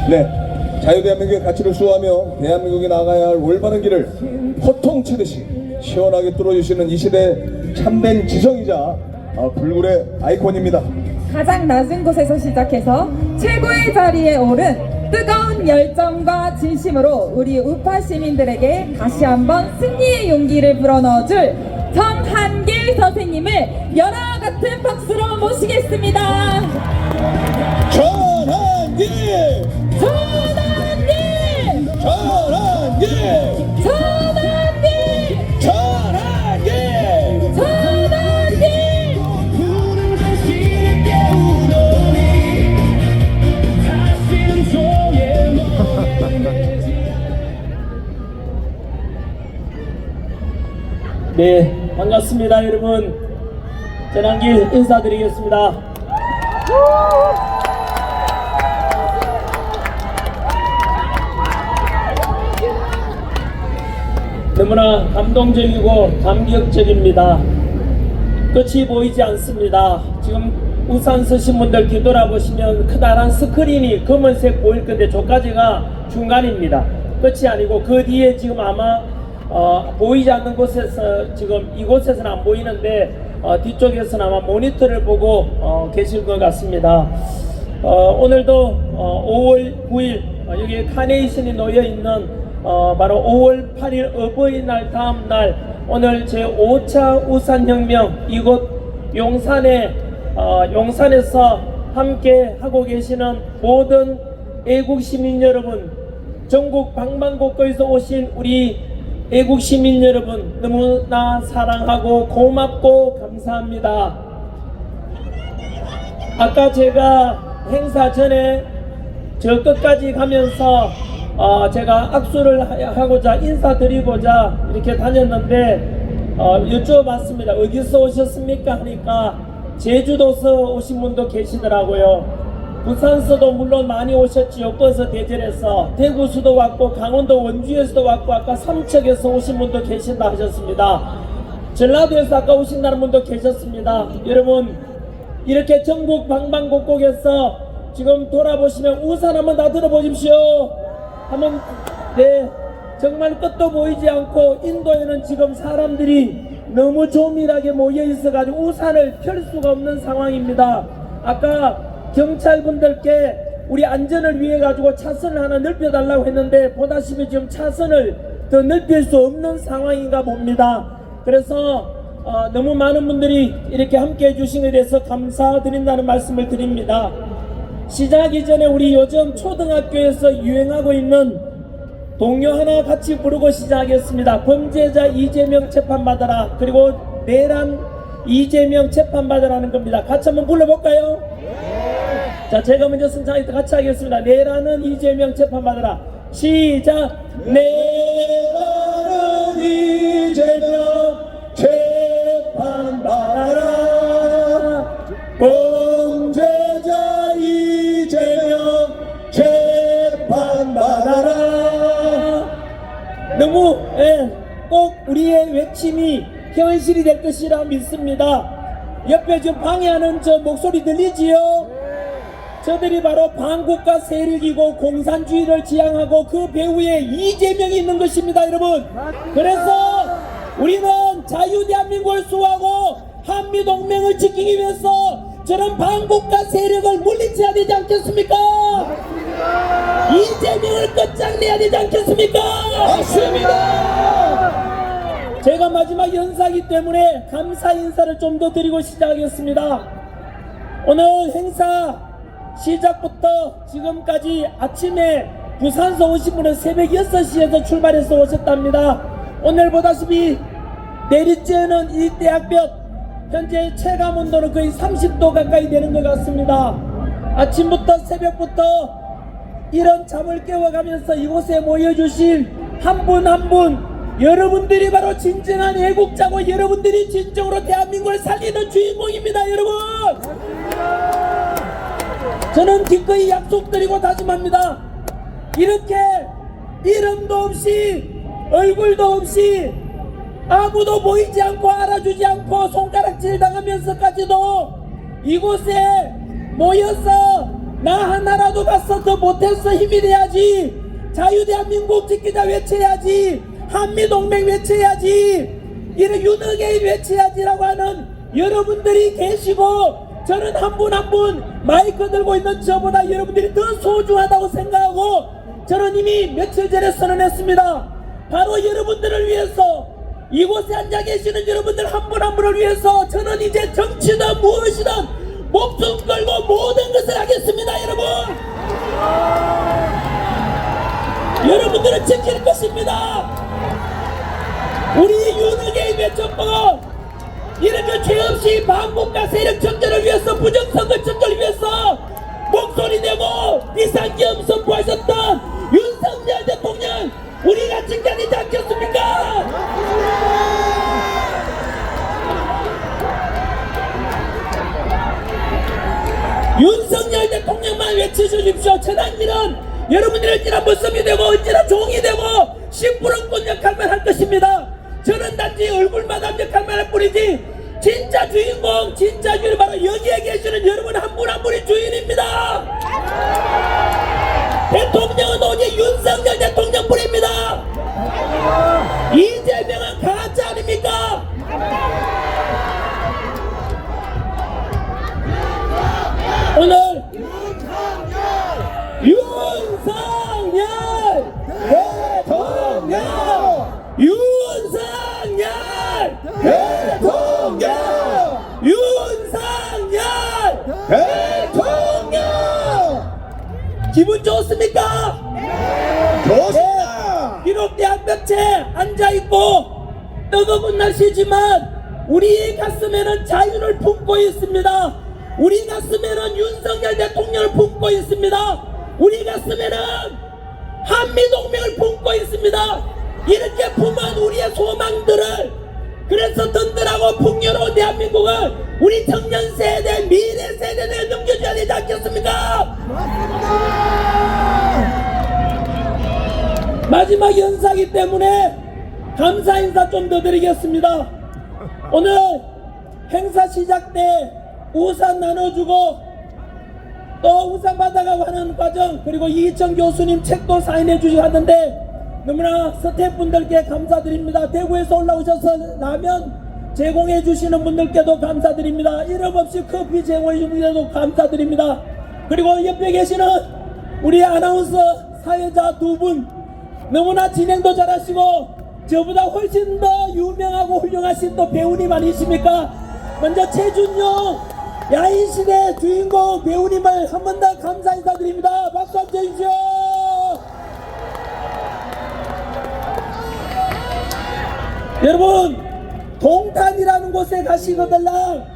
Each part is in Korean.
네, 자유대한민국의 가치를 수호하며 대한민국이 나아가야 할 올바른 길을 호통치듯이 시원하게 뚫어주시는 이 시대의 참된 지성이자 불굴의 아이콘입니다. 가장 낮은 곳에서 시작해서 최고의 자리에 오른 뜨거운 열정과 진심으로 우리 우파 시민들에게 다시 한번 승리의 용기를 불어넣어줄 정한길 선생님을 연화 같은 박수로 모시겠습니다. 전한길! 전한길! 전한길! 전한길! 전한길! 전한길! 네, 반갑습니다 여러분. 전한길 인사드리겠습니다. 너무나 감동적이고 감격적입니다. 끝이 보이지 않습니다. 지금 우산 쓰신 분들 뒤돌아보시면 커다란 스크린이 검은색 보일 건데 저까지가 중간입니다. 끝이 아니고 그 뒤에 지금 아마 보이지 않는 곳에서 지금 이곳에서는 안 보이는데 뒤쪽에서는 아마 모니터를 보고 계실 것 같습니다. 오늘도 5월 9일 여기 카네이션이 놓여 있는 바로 5월 8일 어버이날 다음 날 오늘 제5차 우산혁명 이곳 용산에서 함께 하고 계시는 모든 애국시민 여러분, 전국 방방곡곡에서 오신 우리 애국시민 여러분 너무나 사랑하고 고맙고 감사합니다. 아까 제가 행사 전에 저 끝까지 가면서 제가 악수를 하고자 인사드리고자 이렇게 다녔는데 여쭤봤습니다. 어디서 오셨습니까? 하니까 제주도서 오신 분도 계시더라고요. 부산서도 물론 많이 오셨지요. 버스 대절에서 대구서도 왔고 강원도 원주에서도 왔고 아까 삼척에서 오신 분도 계신다 하셨습니다. 전라도에서 아까 오신다는 분도 계셨습니다. 여러분 이렇게 전국 방방곡곡에서 지금 돌아보시면 우산 한번 다 들어보십시오. 한번 네 정말 끝도 보이지 않고 인도에는 지금 사람들이 너무 조밀하게 모여 있어가지고 우산을 펼 수가 없는 상황입니다. 아까 경찰분들께 우리 안전을 위해 가지고 차선을 하나 넓혀달라고 했는데 보다시피 지금 차선을 더 넓힐 수 없는 상황인가 봅니다. 그래서 너무 많은 분들이 이렇게 함께 해주신 것에 대해서 감사드린다는 말씀을 드립니다. 시작하기 전에 우리 요즘 초등학교에서 유행하고 있는 동요 하나 같이 부르고 시작하겠습니다. 범죄자 이재명 재판받아라. 그리고 내란 이재명 재판받아라는 겁니다. 같이 한번 불러볼까요? 자, 제가 먼저 승차하겠습니다. 같이 하겠습니다. 내란은 이재명 재판받아라. 시작! 내란은 이재명 재판받아라. 범죄자 이재명 재판받아라. 너무 꼭 우리의 외침이 현실이 될 것이라 믿습니다. 옆에 지금 방해하는 저 목소리 들리지요? 저들이 바로 반국가 세력이고 공산주의를 지향하고 그 배후에 이재명이 있는 것입니다, 여러분. 그래서 우리는 자유대한민국을 수호하고 한미동맹을 지키기 위해서 저런 반국가 세력을 물리쳐야 되지 않겠습니까? 이재명을 끝장내야 되지 않겠습니까? 맞습니다. 제가 마지막 연사이기 때문에 감사 인사를 좀 더 드리고 시작하겠습니다. 오늘 행사 시작부터 지금까지 아침에 부산서 오신 분은 새벽 6시에서 출발해서 오셨답니다. 오늘 보다시피 내리쬐는 이 대학볕 현재 체감 온도는 거의 30도 가까이 되는 것 같습니다. 아침부터 새벽부터 이런 잠을 깨워가면서 이곳에 모여주신 한 분 한 분 여러분들이 바로 진정한 애국자고 여러분들이 진정으로 대한민국을 살리는 주인공입니다. 여러분 저는 기꺼이 약속드리고 다짐합니다. 이렇게 이름도 없이 얼굴도 없이 아무도 보이지 않고 알아주지 않고 손가락질 당하면서까지도 이곳에 모여서 나 하나라도 갔어 더 못했어 힘이 돼야지. 자유대한민국 지키자 외쳐야지. 한미동맹 외쳐야지. 이런 윤핵인 외쳐야지라고 하는 여러분들이 계시고, 저는 한 분 한 분 마이크 들고 있는 저보다 여러분들이 더 소중하다고 생각하고 저는 이미 며칠 전에 선언했습니다. 바로 여러분들을 위해서, 이곳에 앉아 계시는 여러분들 한 분 한 분을 위해서 저는 이제 정치든 무엇이든 목숨 걸고 모든 것을 하겠습니다. 여러분, 여러분들을 지킬 것입니다. 우리 윤핵인 외쳤고, 이렇게 죄 없이 반국가 세력 정전을 위해서, 부정선거 정전을 위해서 목소리 내고 비상계엄 선포하셨던 윤석열 대통령, 우리가 지켜야 되지 않겠습니까? 윤석열 대통령만 외쳐주십시오. 천안길은 여러분들의 언제나 모습이 되고 언제나 종이 되고 심부름꾼 역할만 할 것입니다. 저는 단지 얼굴만 한 역할만 할 뿐이지, 진짜 주인공, 진짜 주인, 바로 여기에 계시는 여러분 한 분 한 분이 주인입니다. 대통령은 오직 윤석열 대통령뿐입니다. 이재명은 가짜 아닙니까? 오늘 윤석열 대통령, 윤석열 대통령, 윤석열 대통령. 기분 좋습니까? 좋습니다. 비록 대한벽체 앉아있고 뜨거운 날씨지만 우리의 가슴에는 자유를 품고 있습니다. 우리 가슴에는 윤석열 대통령을 품고 있습니다. 우리 가슴에는 한미동맹을 품고 있습니다. 이렇게 품은 우리의 소망들을, 그래서 든든하고 풍요로운 대한민국을 우리 청년 세대, 미래 세대에 넘겨줘야 되지 않겠습니까? 마지막 연사기 때문에 감사 인사 좀 더 드리겠습니다. 오늘 행사 시작 때 우산 나눠주고 또 우산 받아가고 하는 과정, 그리고 이희청 교수님 책도 사인해 주시고 하는데 너무나 스태프분들께 감사드립니다. 대구에서 올라오셔서 라면 제공해 주시는 분들께도 감사드립니다. 이름 없이 커피 제공해 주는 분들도 감사드립니다. 그리고 옆에 계시는 우리 아나운서 사회자 두 분, 너무나 진행도 잘하시고 저보다 훨씬 더 유명하고 훌륭하신 또 배우님 아니십니까? 먼저 최준용, 야인시대 주인공 배우님을 한 번 더 감사 인사드립니다. 박수 한번 주십시오. 여러분, 동탄이라는 곳에 가시거들랑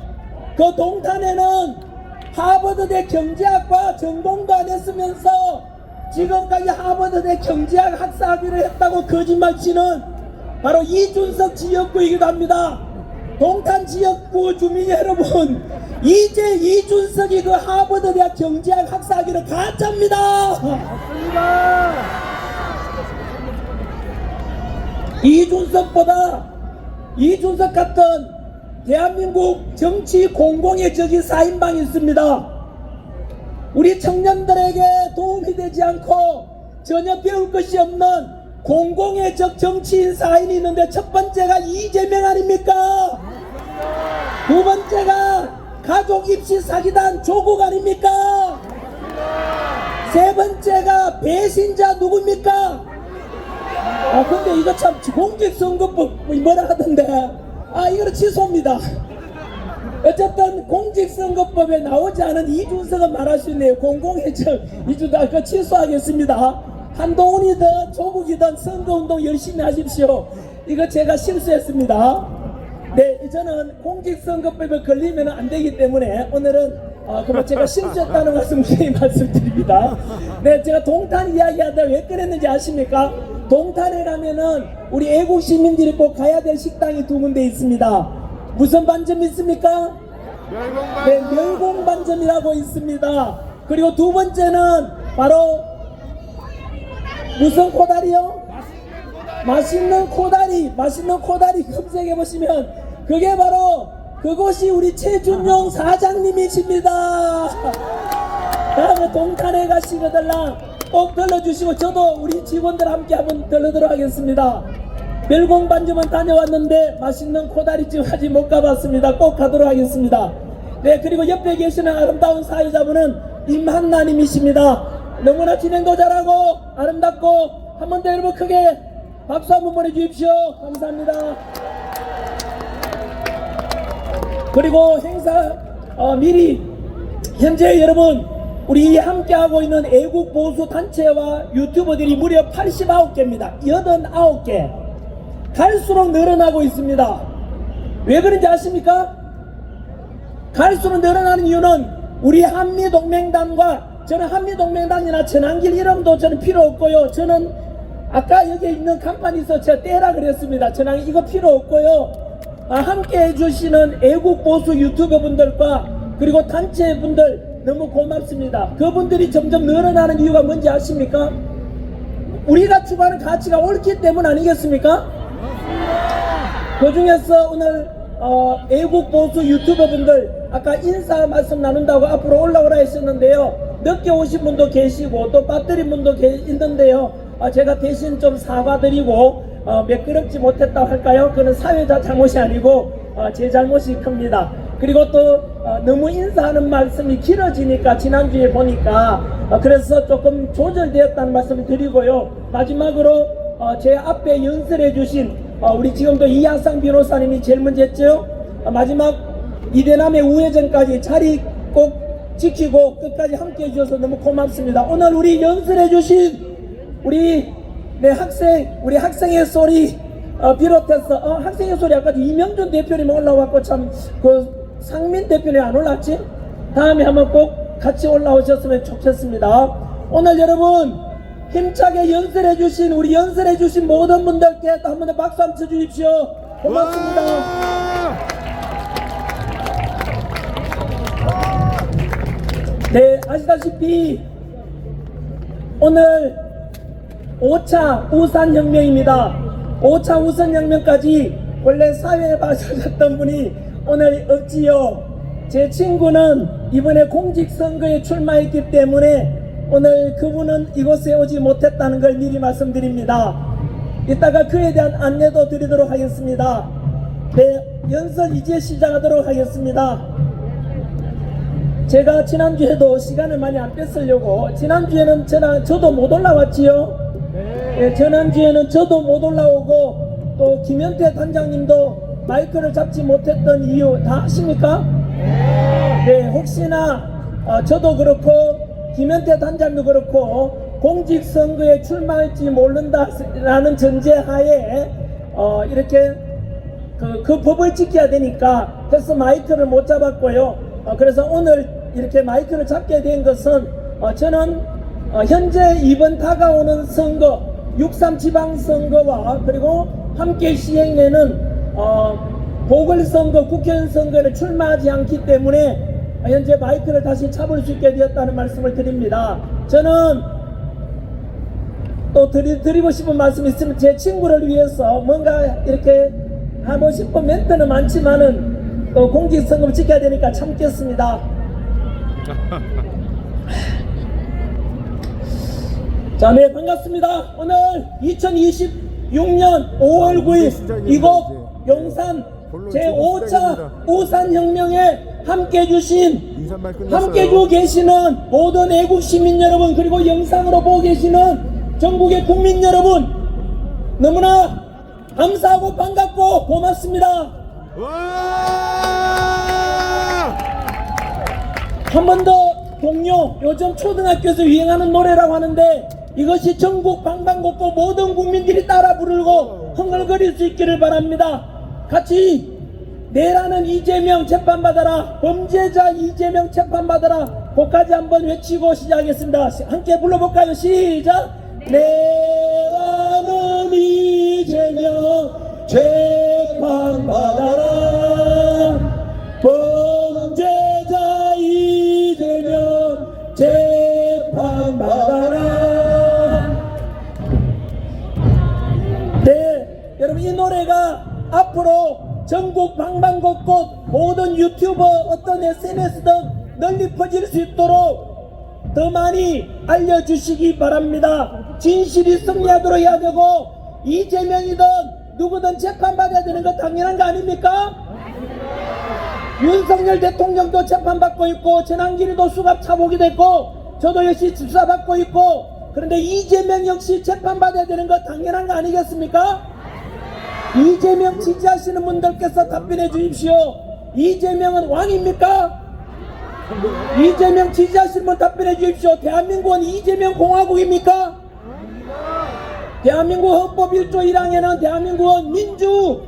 그 동탄에는 하버드대 경제학과 전공도 안 했으면서 지금까지 하버드대 경제학 학사학위를 했다고 거짓말치는 바로 이준석 지역구이기도 합니다. 동탄 지역구 주민 여러분, 이제 이준석이 그 하버드대학 경제학 학사학위를 가짜입니다. 이준석 같은 대한민국 정치 공공의 적이 4인방이 있습니다. 우리 청년들에게 도움이 되지 않고 전혀 배울 것이 없는 공공의 적 정치인 4인이 있는데, 첫 번째가 이재명 아닙니까? 두 번째가 가족 입시 사기단 조국 아닙니까? 세 번째가 배신자 누굽니까? 근데 이거 참 공직선거법 뭐라 하던데, 이거는 취소입니다. 어쨌든 공직선거법에 나오지 않은 이준석은 말할 수 있네요. 공공의적 이준석, 그 취소하겠습니다. 한동훈이든 조국이든 선거운동 열심히 하십시오. 이거 제가 실수했습니다. 네, 저는 공직선거법에 걸리면 안 되기 때문에 오늘은 그럼 제가 실수했다는 말씀 미리 말씀드립니다. 네, 제가 동탄 이야기하다 왜 꺼냈는지 아십니까? 동탄에 가면은 우리 애국 시민들이 꼭 가야 될 식당이 두 군데 있습니다. 무슨 반점 있습니까? 멸공반점. 네, 멸공반점이라고 있습니다. 그리고 두 번째는 바로 무슨 코다리요? 맛있는 코다리 검색해 보시면 그게 바로 그곳이 우리 최준용 사장님이십니다. 다음에 동탄에 가시거들라 꼭 들러주시고 저도 우리 직원들 함께 한번 들르도록 하겠습니다. 별공 반점은 다녀왔는데 맛있는 코다리집 아직 못 가봤습니다. 꼭 가도록 하겠습니다. 네, 그리고 옆에 계시는 아름다운 사회자분은 임한나님이십니다. 너무나 진행도 잘하고 아름답고 한 번 더 여러분 크게 박수 한번 보내주십시오. 감사합니다. 그리고 행사 미리 현재 여러분 우리 함께하고 있는 애국 보수 단체와 유튜버들이 무려 89개입니다. 89개. 갈수록 늘어나고 있습니다. 왜 그런지 아십니까? 갈수록 늘어나는 이유는 우리 한미동맹단과 저는 한미동맹단이나 전환길 이름도 저는 필요 없고요. 저는 아까 여기 있는 간판에서 제가 떼라 그랬습니다. 저는 이거 필요 없고요. 함께 해주시는 애국 보수 유튜버 분들과 그리고 단체 분들 너무 고맙습니다. 그분들이 점점 늘어나는 이유가 뭔지 아십니까? 우리가 추구하는 가치가 옳기 때문 아니겠습니까? 그 중에서 오늘 애국 보수 유튜버 분들 아까 인사 말씀 나눈다고 앞으로 올라오라 했었는데요. 늦게 오신 분도 계시고 또 빠뜨린 분도 있는데요. 제가 대신 좀 사과드리고 매끄럽지 못했다고 할까요? 그는 사회자 잘못이 아니고 제 잘못이 큽니다. 그리고 또 너무 인사하는 말씀이 길어지니까 지난주에 보니까 그래서 조금 조절되었다는 말씀을 드리고요. 마지막으로 제 앞에 연설해 주신 우리 지금도 이하상 변호사님이 제일 먼저 했죠. 마지막 이대남의 우회전까지 자리 꼭 지키고 끝까지 함께 해주셔서 너무 고맙습니다. 오늘 우리 연설해 주신 우리 우리 학생의 소리 비롯해서 학생의 소리 아까 이명준 대표님 올라왔고 참 상민 대표님 안 올랐지? 다음에 한번 꼭 같이 올라오셨으면 좋겠습니다. 오늘 여러분 힘차게 연설해 주신 우리 연설해 주신 모든 분들께 또 한 번 더 박수 한번 쳐주십시오. 고맙습니다. 네, 아시다시피 오늘 5차 우산혁명입니다. 5차 우산혁명까지 원래 사회에 빠졌던 분이 오늘 없지요. 제 친구는 이번에 공직선거에 출마했기 때문에 오늘 그분은 이곳에 오지 못했다는 걸 미리 말씀드립니다. 이따가 그에 대한 안내도 드리도록 하겠습니다. 네, 연설 이제 시작하도록 하겠습니다. 제가 지난주에도 시간을 많이 안 뺐으려고 지난주에는 저도 못 올라왔지요. 네, 지난주에는 저도 못 올라오고 또 김현태 단장님도 마이크를 잡지 못했던 이유 다 아십니까? 네, 혹시나 저도 그렇고 김현태 단장도 그렇고 공직선거에 출마할지 모른다라는 전제하에 이렇게 그 법을 지켜야 되니까 그래서 마이크를 못 잡았고요. 그래서 오늘 이렇게 마이크를 잡게 된 것은 저는 현재 이번 다가오는 선거 6.3 지방선거와 그리고 함께 시행되는 보궐선거, 국회의원 선거에 출마하지 않기 때문에 현재 마이크를 다시 잡을 수 있게 되었다는 말씀을 드립니다. 저는 또 드리고 싶은 말씀이 있으면 제 친구를 위해서 뭔가 이렇게 하고 싶은 멘트는 많지만은 또 공직선거 지켜야 되니까 참겠습니다. 자, 네, 반갑습니다. 오늘 2026년 5월 9일 이곳 용산 제5차 우산혁명에 함께 해주고 계시는 모든 애국 시민 여러분 그리고 영상으로 보고 계시는 전국의 국민 여러분 너무나 감사하고 반갑고 고맙습니다. 한 번 더 동요 요즘 초등학교에서 유행하는 노래라고 하는데 이것이 전국 방방곡곡 모든 국민들이 따라 부르고 흥얼거릴 수 있기를 바랍니다. 같이 내라는 이재명 재판받아라 범죄자 이재명 재판받아라 거기까지 한번 외치고 시작하겠습니다. 함께 불러볼까요? 시작! 내라는 이재명 재판받아라 범죄자 이재명 재판받아라. 네, 여러분 이 노래가 앞으로 전국 방방곡곡 모든 유튜버 어떤 SNS든 널리 퍼질 수 있도록 더 많이 알려주시기 바랍니다. 진실이 승리하도록 해야 되고 이재명이든 누구든 재판받아야 되는 거 당연한 거 아닙니까? 윤석열 대통령도 재판받고 있고 전환길이도 수갑 차복이 됐고 저도 역시 집사받고 있고 그런데 이재명 역시 재판받아야 되는 거 당연한 거 아니겠습니까? 이재명 지지하시는 분들께서 답변해 주십시오. 이재명은 왕입니까? 이재명 지지하시는 분 답변해 주십시오. 대한민국은 이재명 공화국입니까? 대한민국 헌법 1조 1항에는 대한민국은 민주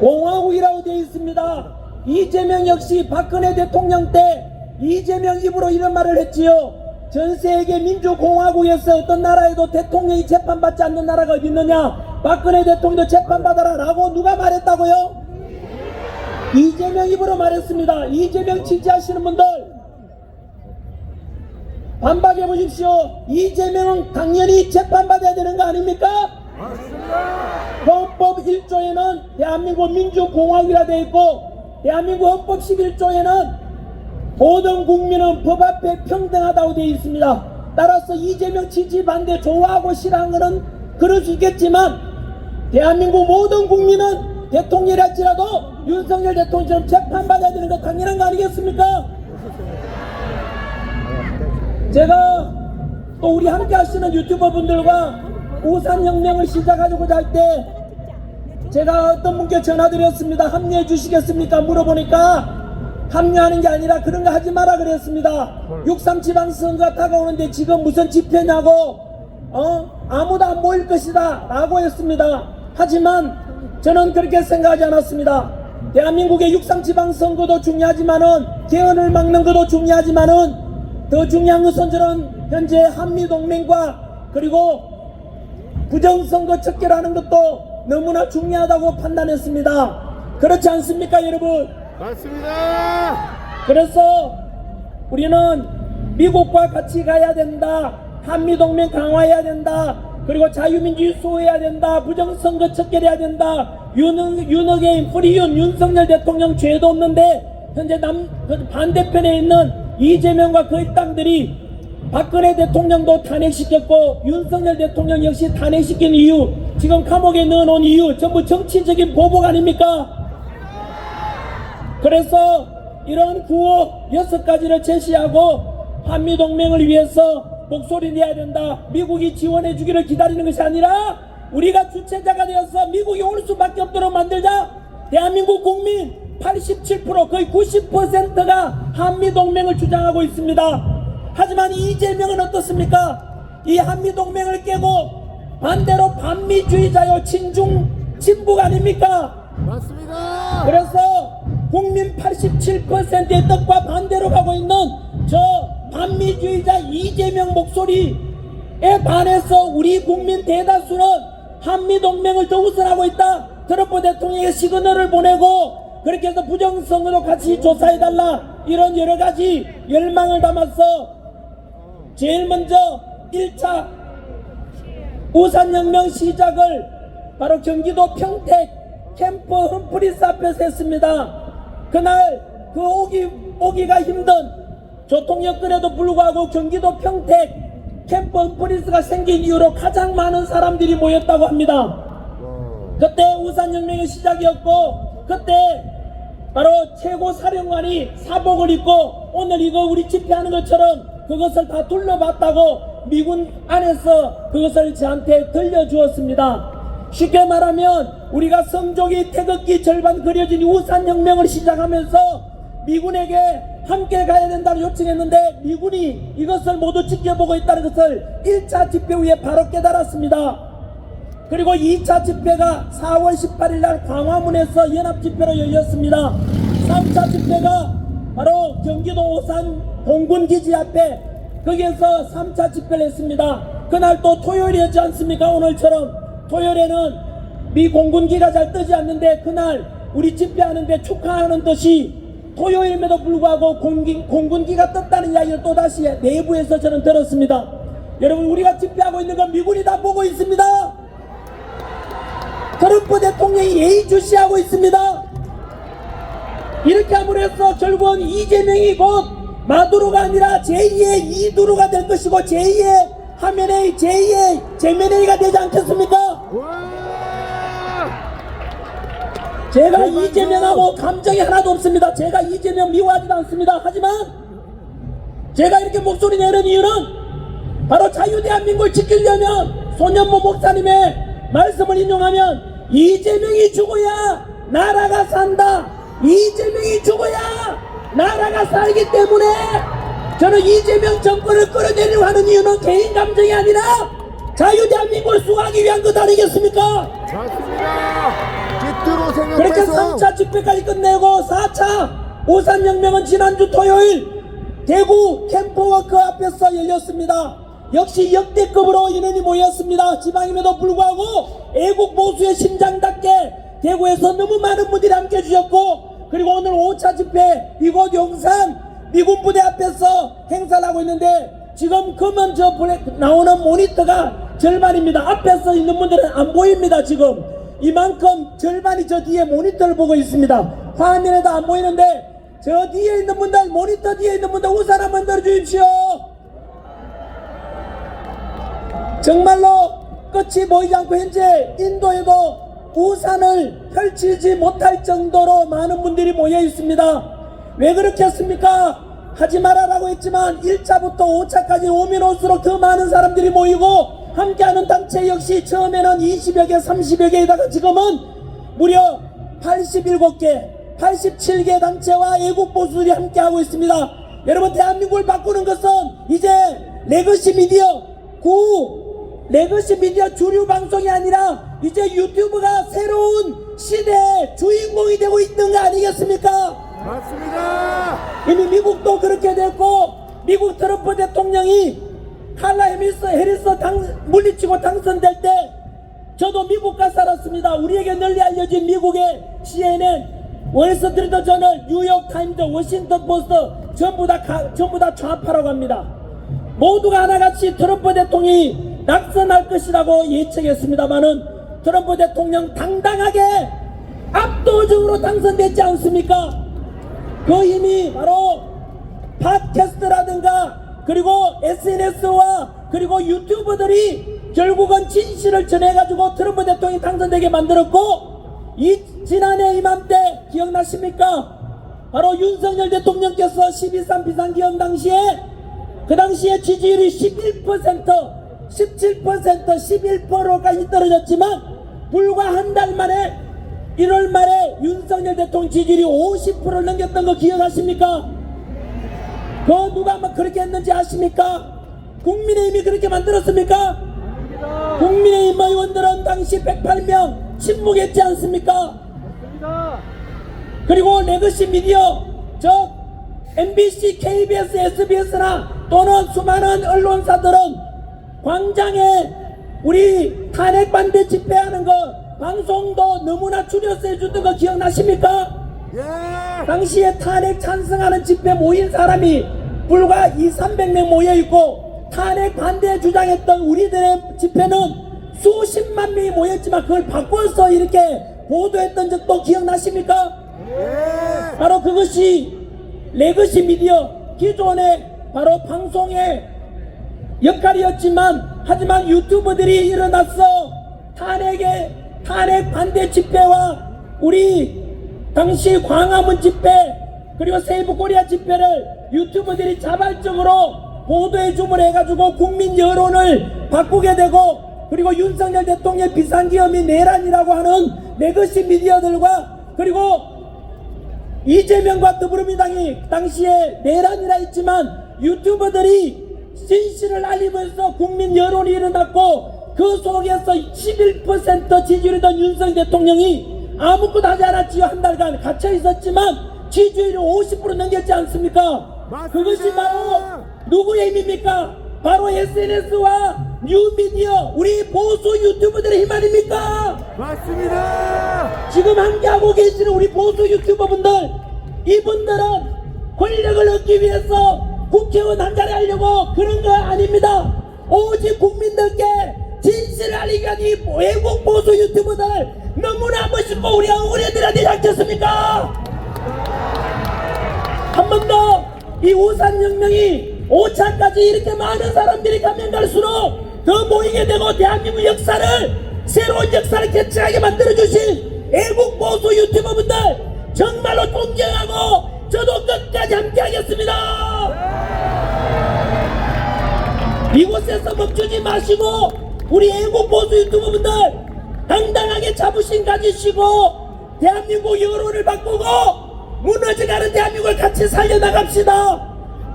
공화국이라고 되어 있습니다. 이재명 역시 박근혜 대통령 때 이재명 입으로 이런 말을 했지요. 전 세계 민주공화국에서 어떤 나라에도 대통령이 재판받지 않는 나라가 어디 있느냐. 박근혜 대통령도 재판받아라 라고 누가 말했다고요? 이재명 입으로 말했습니다. 이재명 지지하시는 분들 반박해 보십시오. 이재명은 당연히 재판받아야 되는 거 아닙니까? 헌법 1조에는 대한민국 민주공화국이라 되어 있고 대한민국 헌법 11조에는 모든 국민은 법 앞에 평등하다고 되어 있습니다. 따라서 이재명 지지 반대 좋아하고 싫어하는 것은 그럴 수 있겠지만 대한민국 모든 국민은 대통령이랄지라도 윤석열 대통령처럼 재판받아야 되는 거 당연한 거 아니겠습니까? 제가 또 우리 함께 하시는 유튜버 분들과 우산혁명을 시작하고자 할 때 제가 어떤 분께 전화드렸습니다. 합류해 주시겠습니까? 물어보니까 합류하는 게 아니라 그런 거 하지 마라 그랬습니다. 6.3 지방선거가 다가오는데 지금 무슨 집회냐고 아무도 안 모일 것이다 라고 했습니다. 하지만 저는 그렇게 생각하지 않았습니다. 대한민국의 6.3 지방선거도 중요하지만은 개헌을 막는 것도 중요하지만은 더 중요한 것은 저는 현재 한미동맹과 그리고 부정선거 척결하는 것도 너무나 중요하다고 판단했습니다. 그렇지 않습니까 여러분? 맞습니다. 그래서 우리는 미국과 같이 가야 된다. 한미동맹 강화해야 된다. 그리고 자유민주주의 수호해야 된다. 부정선거 척결해야 된다. 윤어게인 프리윤 윤석열 대통령 죄도 없는데 현재 반대편에 있는 이재명과 그의 땅들이 박근혜 대통령도 탄핵시켰고 윤석열 대통령 역시 탄핵시킨 이유 지금 감옥에 넣어놓은 이유 전부 정치적인 보복 아닙니까? 그래서 이런 구호 6가지를 제시하고 한미동맹을 위해서 목소리 내야 된다. 미국이 지원해 주기를 기다리는 것이 아니라 우리가 주체자가 되어서 미국이 올 수밖에 없도록 만들자. 대한민국 국민 87% 거의 90%가 한미동맹을 주장하고 있습니다. 하지만 이재명은 어떻습니까? 이 한미동맹을 깨고 반대로 반미주의자요 친북 아닙니까? 맞습니다. 그래서 국민 87%의 뜻과 반대로 가고 있는 저 반미주의자 이재명 목소리에 반해서 우리 국민 대다수는 한미동맹을 더 우선하고 있다. 트럼프 대통령의 시그널을 보내고 그렇게 해서 부정선거도 같이 조사해달라 이런 여러가지 열망을 담아서 제일 먼저 1차 우산혁명 시작을 바로 경기도 평택 캠프 흠프리스 앞에서 했습니다. 그날 그 오기가 힘든 교통여건에도 불구하고 경기도 평택 캠프 흠프리스가 생긴 이후로 가장 많은 사람들이 모였다고 합니다. 그때 우산혁명의 시작이었고 그때 바로 최고 사령관이 사복을 입고 오늘 이거 우리 집회하는 것처럼 그것을 다 둘러봤다고 미군 안에서 그것을 저한테 들려주었습니다. 쉽게 말하면 우리가 성조기 태극기 절반 그려진 우산혁명을 시작하면서 미군에게 함께 가야 된다고 요청했는데 미군이 이것을 모두 지켜보고 있다는 것을 1차 집회 후에 바로 깨달았습니다. 그리고 2차 집회가 4월 18일 날 광화문에서 연합집회로 열렸습니다. 3차 집회가 바로 경기도 오산 공군기지 앞에 거기에서 3차 집회를 했습니다. 그날 또 토요일이었지 않습니까? 오늘처럼 토요일에는 미 공군기가 잘 뜨지 않는데 그날 우리 집회하는데 축하하는 듯이 토요일임에도 불구하고 공군기가 떴다는 이야기를 또다시 내부에서 저는 들었습니다. 여러분 우리가 집회하고 있는 건 미군이 다 보고 있습니다. 트럼프 대통령이 예의주시하고 있습니다. 이렇게 함으로 해서 결국은 이재명이 곧 마두로가 아니라 제2의 이두로가 될 것이고 제2의 하면의 제2의 제면회의가 되지 않겠습니까? 와! 제가 이재명하고 감정이 하나도 없습니다. 제가 이재명 미워하지도 않습니다. 하지만 제가 이렇게 목소리 내는 이유는 바로 자유대한민국을 지키려면 손현모 목사님의 말씀을 인용하면 이재명이 죽어야 나라가 산다. 이재명이 죽어야 나라가 살기 때문에 저는 이재명 정권을 끌어내리려고 하는 이유는 개인 감정이 아니라 자유대한민국을 수호하기 위한 것 아니겠습니까? 맞습니다. 깃들어 그렇게 생각해서 3차 집회까지 끝내고 4차 오산혁명은 지난주 토요일 대구 캠프워크 앞에서 열렸습니다. 역시 역대급으로 인원이 모였습니다. 지방임에도 불구하고 애국 보수의 심장답게 대구에서 너무 많은 분들이 함께 해주셨고, 그리고 오늘 5차 집회 이곳 용산 미군 부대 앞에서 행사를 하고 있는데 지금 금은 저 나오는 모니터가 절반입니다. 앞에서 있는 분들은 안 보입니다. 지금 이만큼 절반이 저 뒤에 모니터를 보고 있습니다. 화면에도 안 보이는데 저 뒤에 있는 분들, 모니터 뒤에 있는 분들 우산 한번 들어주십시오. 정말로 끝이 보이지 않고 현재 인도에도 우산을 펼치지 못할 정도로 많은 분들이 모여 있습니다. 왜 그렇게 했습니까? 하지 말아라고 했지만 1차부터 5차까지 오면 올수록 더 많은 사람들이 모이고 함께하는 단체 역시 처음에는 20여 개, 30여 개에다가 지금은 무려 87개, 87개 단체와 애국 보수들이 함께하고 있습니다. 여러분, 대한민국을 바꾸는 것은 이제 레거시 미디어 레거시 미디어 주류 방송이 아니라 이제 유튜브가 새로운 시대의 주인공이 되고 있는 거 아니겠습니까? 맞습니다. 이미 미국도 그렇게 됐고, 미국 트럼프 대통령이 칼라 해리스 물리치고 당선될 때 저도 미국 가 살았습니다. 우리에게 널리 알려진 미국의 CNN, 월스트리트 저널, 뉴욕타임즈, 워싱턴 포스트 전부 다 좌파라고 합니다. 모두가 하나같이 트럼프 대통령이 낙선할 것이라고 예측했습니다마는 트럼프 대통령 당당하게 압도적으로 당선됐지 않습니까? 그 힘이 바로 팟캐스트라든가 그리고 SNS와 그리고 유튜버들이 결국은 진실을 전해가지고 트럼프 대통령이 당선되게 만들었고, 지난해 이맘때 기억나십니까? 바로 윤석열 대통령께서 12.3 비상기업 당시에 그 당시에 지지율이 11%, 17%, 11%까지 떨어졌지만 불과 한 달 만에 1월 말에 윤석열 대통령 지지율이 50%를 넘겼던 거 기억하십니까? 그 누가 막 그렇게 했는지 아십니까? 국민의힘이 그렇게 만들었습니까? 국민의힘 의원들은 당시 108명 침묵했지 않습니까? 그리고 레거시 미디어, 즉 MBC, KBS, SBS나 또는 수많은 언론사들은 광장에 우리 탄핵 반대 집회하는 거 방송도 너무나 줄여서 해주던 거 기억나십니까? 예. 당시에 탄핵 찬성하는 집회 모인 사람이 불과 200~300명 모여있고, 탄핵 반대 주장했던 우리들의 집회는 수십만 명이 모였지만 그걸 바꿔서 이렇게 보도했던 적도 기억나십니까? 예. 바로 그것이 레거시 미디어, 기존의 바로 방송의 역할이었지만, 하지만 유튜버들이 일어나서 탄핵 반대 집회와 우리 당시 광화문 집회 그리고 세이브 코리아 집회를 유튜버들이 자발적으로 보도해 줌을 해가지고 국민 여론을 바꾸게 되고, 그리고 윤석열 대통령 비상기업이 내란이라고 하는 레거시 미디어들과 그리고 이재명과 더불어민주당이 당시에 내란이라 했지만 유튜버들이 진실을 알리면서 국민 여론이 일어났고, 그 속에서 11% 지지율이던 윤석열 대통령이 아무것도 하지 않았지요. 한 달간 갇혀 있었지만 지지율이 50% 넘겼지 않습니까? 맞습니다. 그것이 바로 누구의 힘입니까? 바로 SNS와 뉴미디어, 우리 보수 유튜버들의 힘 아닙니까? 맞습니다. 지금 함께하고 계시는 우리 보수 유튜버분들, 이분들은 권력을 얻기 위해서 국회의원 한 자리 하려고 그런 거 아닙니다. 오직 국민들께 진실을 알리기 위한 이 외국 보수 유튜버들 너무나 멋있고 우리가 억울해드려야 되지 않겠습니까? 한 번 더 이 우산혁명이 5차까지 이렇게 많은 사람들이 가면 갈수록 더 모이게 되고 대한민국 역사를 새로운 역사를 개최하게 만들어주신 애국보수 유튜버분들 정말로 존경하고 저도 끝까지 함께하겠습니다. 이곳에서 멈추지 마시고 우리 애국보수 유튜버분들 당당하게 자부심 가지시고 대한민국 여론을 바꾸고 무너져가는 대한민국을 같이 살려나갑시다.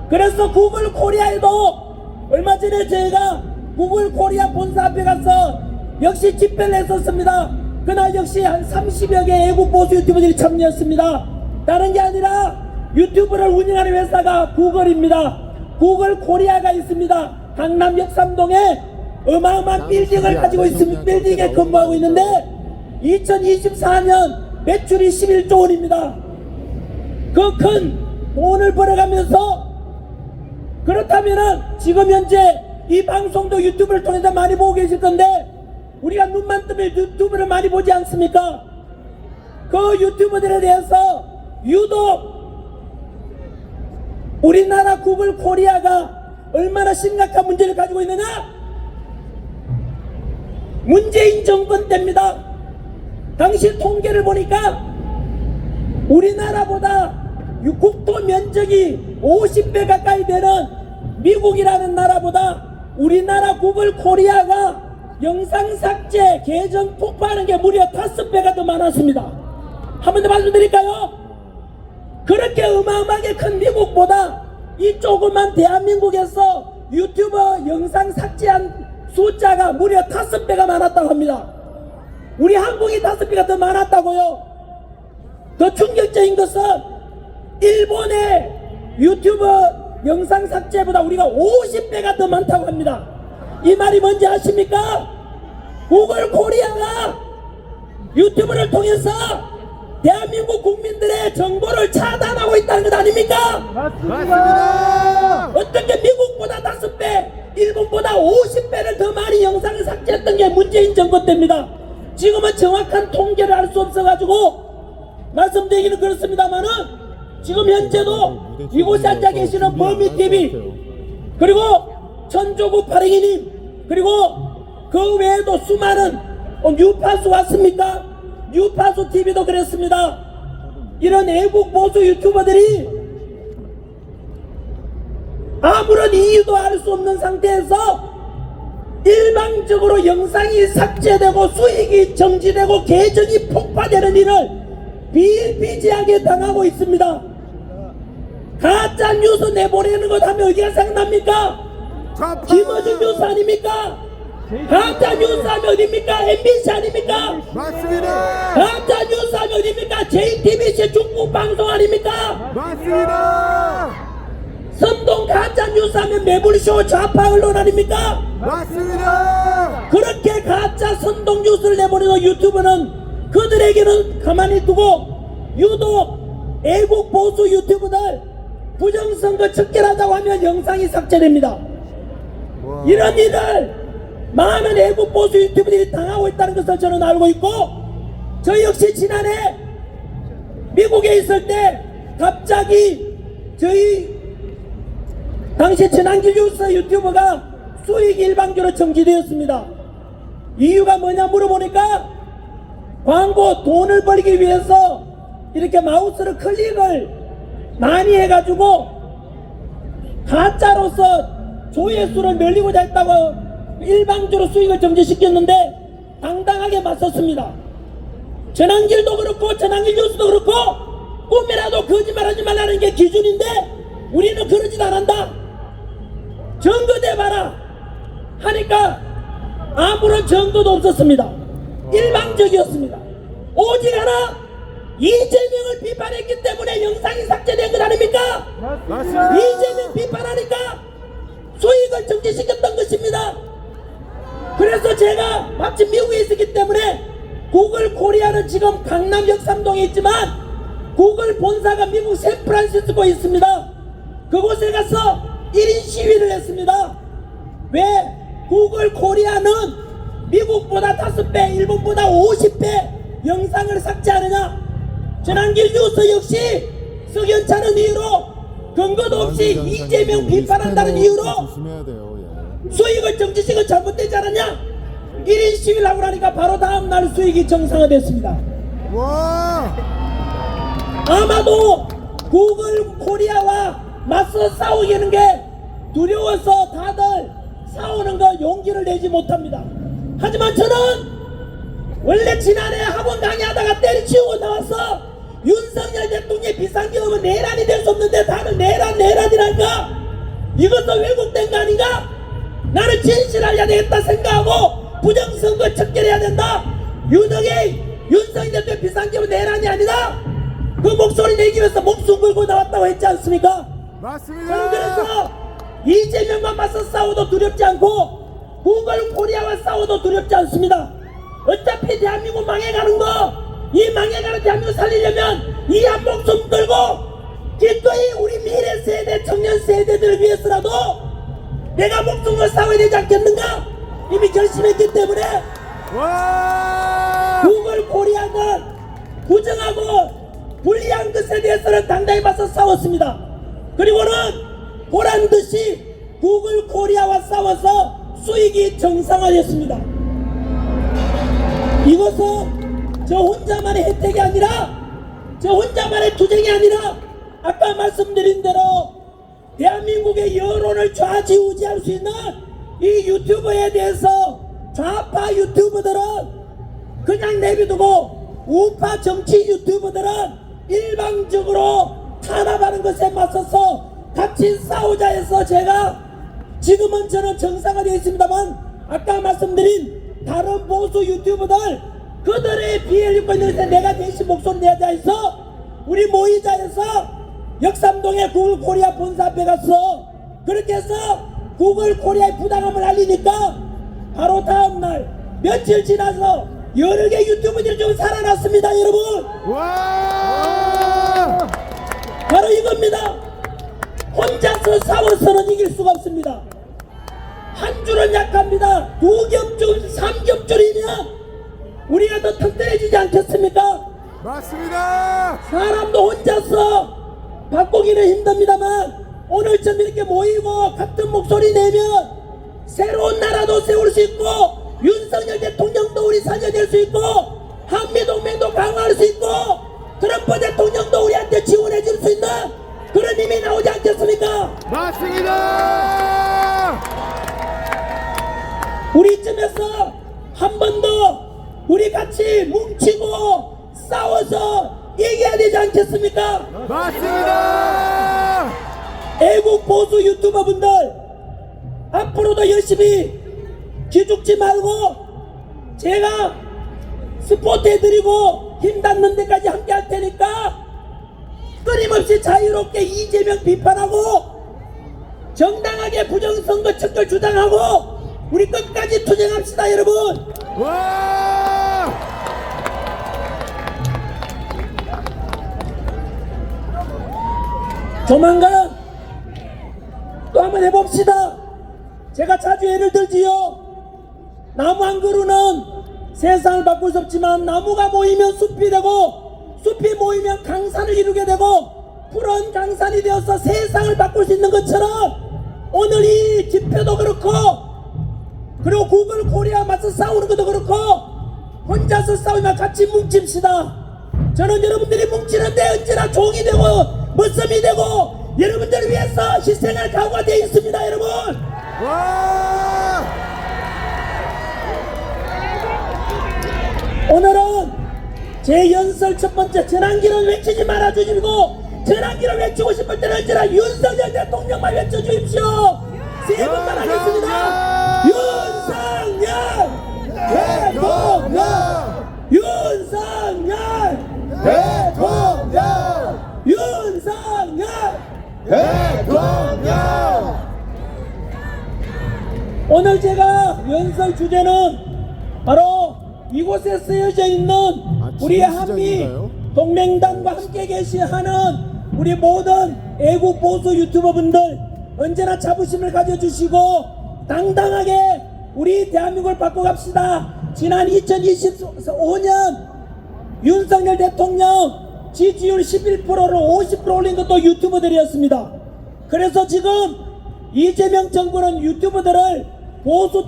그래서 구글 코리아에도 얼마 전에 저희가 구글 코리아 본사 앞에 가서 역시 집회를 했었습니다. 그날 역시 한 30여 개 애국보수 유튜버들이 참여했습니다. 다른 게 아니라 유튜브를 운영하는 회사가 구글입니다. 구글 코리아가 있습니다. 강남 역삼동에 어마어마한 빌딩을 가지고 있습니다. 빌딩에 근무하고 있는데 2024년 매출이 11조 원입니다. 그 큰 돈을 벌어가면서 그렇다면은 지금 현재 이 방송도 유튜브를 통해서 많이 보고 계실 건데 우리가 눈만 뜨면 유튜브를 많이 보지 않습니까? 그 유튜버들에 대해서 유독 우리나라 구글 코리아가 얼마나 심각한 문제를 가지고 있느냐? 문재인 정권 때입니다. 당시 통계를 보니까 우리나라보다 국토 면적이 50배 가까이 되는 미국이라는 나라보다 우리나라 구글 코리아가 영상 삭제, 계정 폭파하는 게 무려 5배가 더 많았습니다. 한 번 더 말씀드릴까요? 그렇게 어마어마하게 큰 미국보다 이 조그만 대한민국에서 유튜버 영상 삭제한 숫자가 무려 5배가 많았다고 합니다. 우리 한국이 5배가 더 많았다고요. 더 충격적인 것은 일본의 유튜버 영상 삭제보다 우리가 50배가 더 많다고 합니다. 이 말이 뭔지 아십니까? 구글 코리아가 유튜브를 통해서 대한민국 국민들의 정보를 차단하고 있다는 것 아닙니까? 맞습니다. 어떻게 미국보다 5배, 일본보다 50배를 더 많이 영상을 삭제했던 게 문재인 정권 때입니다. 지금은 정확한 통계를 알 수 없어가지고 말씀드리기는 그렇습니다만은 지금 현재도 이곳에 앉아 계시는 범위TV 그리고 천조구 파랭이님 그리고 그 외에도 수많은 뉴파수 왔습니까? 뉴파수 TV도 그랬습니다. 이런 애국 보수 유튜버들이 아무런 이유도 알 수 없는 상태에서 일방적으로 영상이 삭제되고 수익이 정지되고 계정이 폭파되는 일을 비일비재하게 당하고 있습니다. 가짜 뉴스 내보내는 것 하면 어디가 생각납니까? 김어준 뉴스 아닙니까? 가짜 뉴스 하면 어딥니까? MBC 아닙니까? 맞습니다. 가짜 뉴스 하면 어딥니까? JTBC 중국 방송 아닙니까? 맞습니다. 선동 가짜 뉴스 하면 매불쇼 좌파 언론 아닙니까? 맞습니다. 그렇게 가짜 선동 뉴스를 내보내는 유튜브는 그들에게는 가만히 두고 유독 애국 보수 유튜브들 부정선거 척결하자고 하면 영상이 삭제됩니다. 와. 이런 일을 많은 애국 보수 유튜브들이 당하고 있다는 것을 저는 알고 있고 저 역시 지난해 미국에 있을 때 갑자기 저희 당시 전환길 뉴스 유튜버가 수익이 일방적으로 정지되었습니다. 이유가 뭐냐 물어보니까 광고 돈을 벌기 위해서 이렇게 마우스를 클릭을 많이 해가지고 가짜로서 조회수를 늘리고자 했다고 일방적으로 수익을 정지시켰는데 당당하게 맞섰습니다. 전환길도 그렇고 전환길 뉴스도 그렇고 꿈이라도 거짓말하지 말라는 게 기준인데 우리는 그러진 않는다. 증거대봐라 하니까 아무런 증거도 없었습니다. 일방적이었습니다. 오직 하나 이재명을 비판했기 때문에 영상이 삭제된 것 아닙니까? 맞습니다. 이재명 비판하니까 수익을 정지시켰던 것입니다. 그래서 제가 마침 미국에 있었기 때문에 구글 코리아는 지금 강남 역삼동에 있지만 구글 본사가 미국 샌프란시스코에 있습니다. 그곳에 가서 1인 시위를 했습니다. 왜 구글 코리아는 미국보다 5배, 일본보다 50배 영상을 삭제하느냐? 전환길 뉴스 역시 석연찮은 이유로 근거도 없이 이재명 비판한다는 이유로 조심해야 돼요. 예. 수익을 정지시킨 잘못되지 않았냐? 1인 시위를 하고 나니까 바로 다음날 수익이 정상화됐습니다. 와! 아마도 구글 코리아와 맞서 싸우기는 게 두려워서 다들 싸우는 거 용기를 내지 못합니다. 하지만 저는 원래 지난해 학원 강의하다가 때려치우고 나와서 윤석열 대통령의 비상경험은 내란이 될 수 없는데 다들 내란이랄까? 이것도 왜곡된 거 아닌가? 나는 진실해야 되겠다 생각하고 부정선거 척결해야 된다. 윤석열 대통령 비상경험은 내란이 아니다. 그 목소리 내기 위해서 목숨 걸고 나왔다고 했지 않습니까? 맞습니다. 그래서 이재명과 맞서 싸워도 두렵지 않고 구글 코리아와 싸워도 두렵지 않습니다. 어차피 대한민국 망해가는 거, 이 망해가는 대한민국 살리려면 이 한 목숨 걸고 기꺼이 우리 미래 세대, 청년 세대들을 위해서라도 내가 목숨 걸고 싸워야 되지 않겠는가? 이미 결심했기 때문에 와! 구글 코리아는 부정하고 불리한 것에 대해서는 당당히 맞서 싸웠습니다. 그리고는 보란듯이 구글 코리아와 싸워서 수익이 정상화됐습니다. 이것은 저 혼자만의 혜택이 아니라 저 혼자만의 투쟁이 아니라 아까 말씀드린 대로 대한민국의 여론을 좌지우지할 수 있는 이 유튜버에 대해서 좌파 유튜버들은 그냥 내비두고 우파 정치 유튜버들은 일방적으로 탄압하는 것에 맞서서 같이 싸우자 해서 제가 지금은 저는 정상화되어 있습니다만 아까 말씀드린 다른 보수 유튜버들 그들의 피해를 입고 있는 것에 내가 대신 목소리 내자 해서 우리 모이자 해서 역삼동의 구글 코리아 본사 앞에 갔어. 그렇게 해서 구글 코리아의 부당함을 알리니까 바로 다음날 며칠 지나서 여러 개 유튜브들이 좀 살아났습니다. 여러분 와! 바로 이겁니다. 혼자서 싸워서는 이길 수가 없습니다. 한 줄은 약합니다. 두 겹줄, 삼 겹줄이면 우리가 더 튼튼해지지 않겠습니까? 맞습니다. 사람도 혼자서 바꾸기는 힘듭니다만 오늘처럼 이렇게 모이고 같은 목소리 내면 새로운 나라도 세울 수 있고 윤석열 대통령도 우리 살려낼 수 있고 한미동맹도 강화할 수 있고 트럼프 대통령도 우리한테 지원해 줄 수 있는 그런 힘이 나오지 않겠습니까? 맞습니다. 우리쯤에서 한 번 더 우리 같이 뭉치고 싸워서 얘기해야 되지 않겠습니까? 맞습니다. 애국 보수 유튜버 분들 앞으로도 열심히 기죽지 말고 제가 스포트 해드리고 힘 닿는 데까지 함께 할 테니까 끊임없이 자유롭게 이재명 비판하고 정당하게 부정선거 척결 주장하고 우리 끝까지 투쟁합시다 여러분. 와! 조만간 또 한번 해봅시다. 제가 자주 예를 들지요. 나무 한 그루는 세상을 바꿀 수 없지만 나무가 모이면 숲이 되고 숲이 모이면 강산을 이루게 되고 푸른 강산이 되어서 세상을 바꿀 수 있는 것처럼 오늘 이 집회도 그렇고 그리고 구글 코리아 맞서 싸우는 것도 그렇고 혼자서 싸우면 같이 뭉칩시다. 저는 여러분들이 뭉치는데 언제나 종이 되고 머슴이 되고 여러분들을 위해서 희생할 각오가 되어 있습니다 여러분. 와! 오늘은 제 연설 첫 번째 전환기를 외치지 말아주시고 전환기를 외치고 싶을 때는 언제나 윤석열 대통령만 외쳐주십시오. 세 번만 하겠습니다. 윤석열 대통령 윤석열 대통령! 윤석열 대통령! 오늘 제가 연설 주제는 바로 이곳에 쓰여져 있는 우리 지금 한미 시작인가요? 동맹단과 함께 계시하는 우리 모든 애국 보수 유튜버 분들 언제나 자부심을 가져주시고 당당하게 우리 대한민국을 바꿔갑시다. 지난 2025년 윤석열 대통령 지지율 11%로 50% 올린 것도 유튜버들이었습니다. 그래서 지금 이재명 정부는 유튜버들을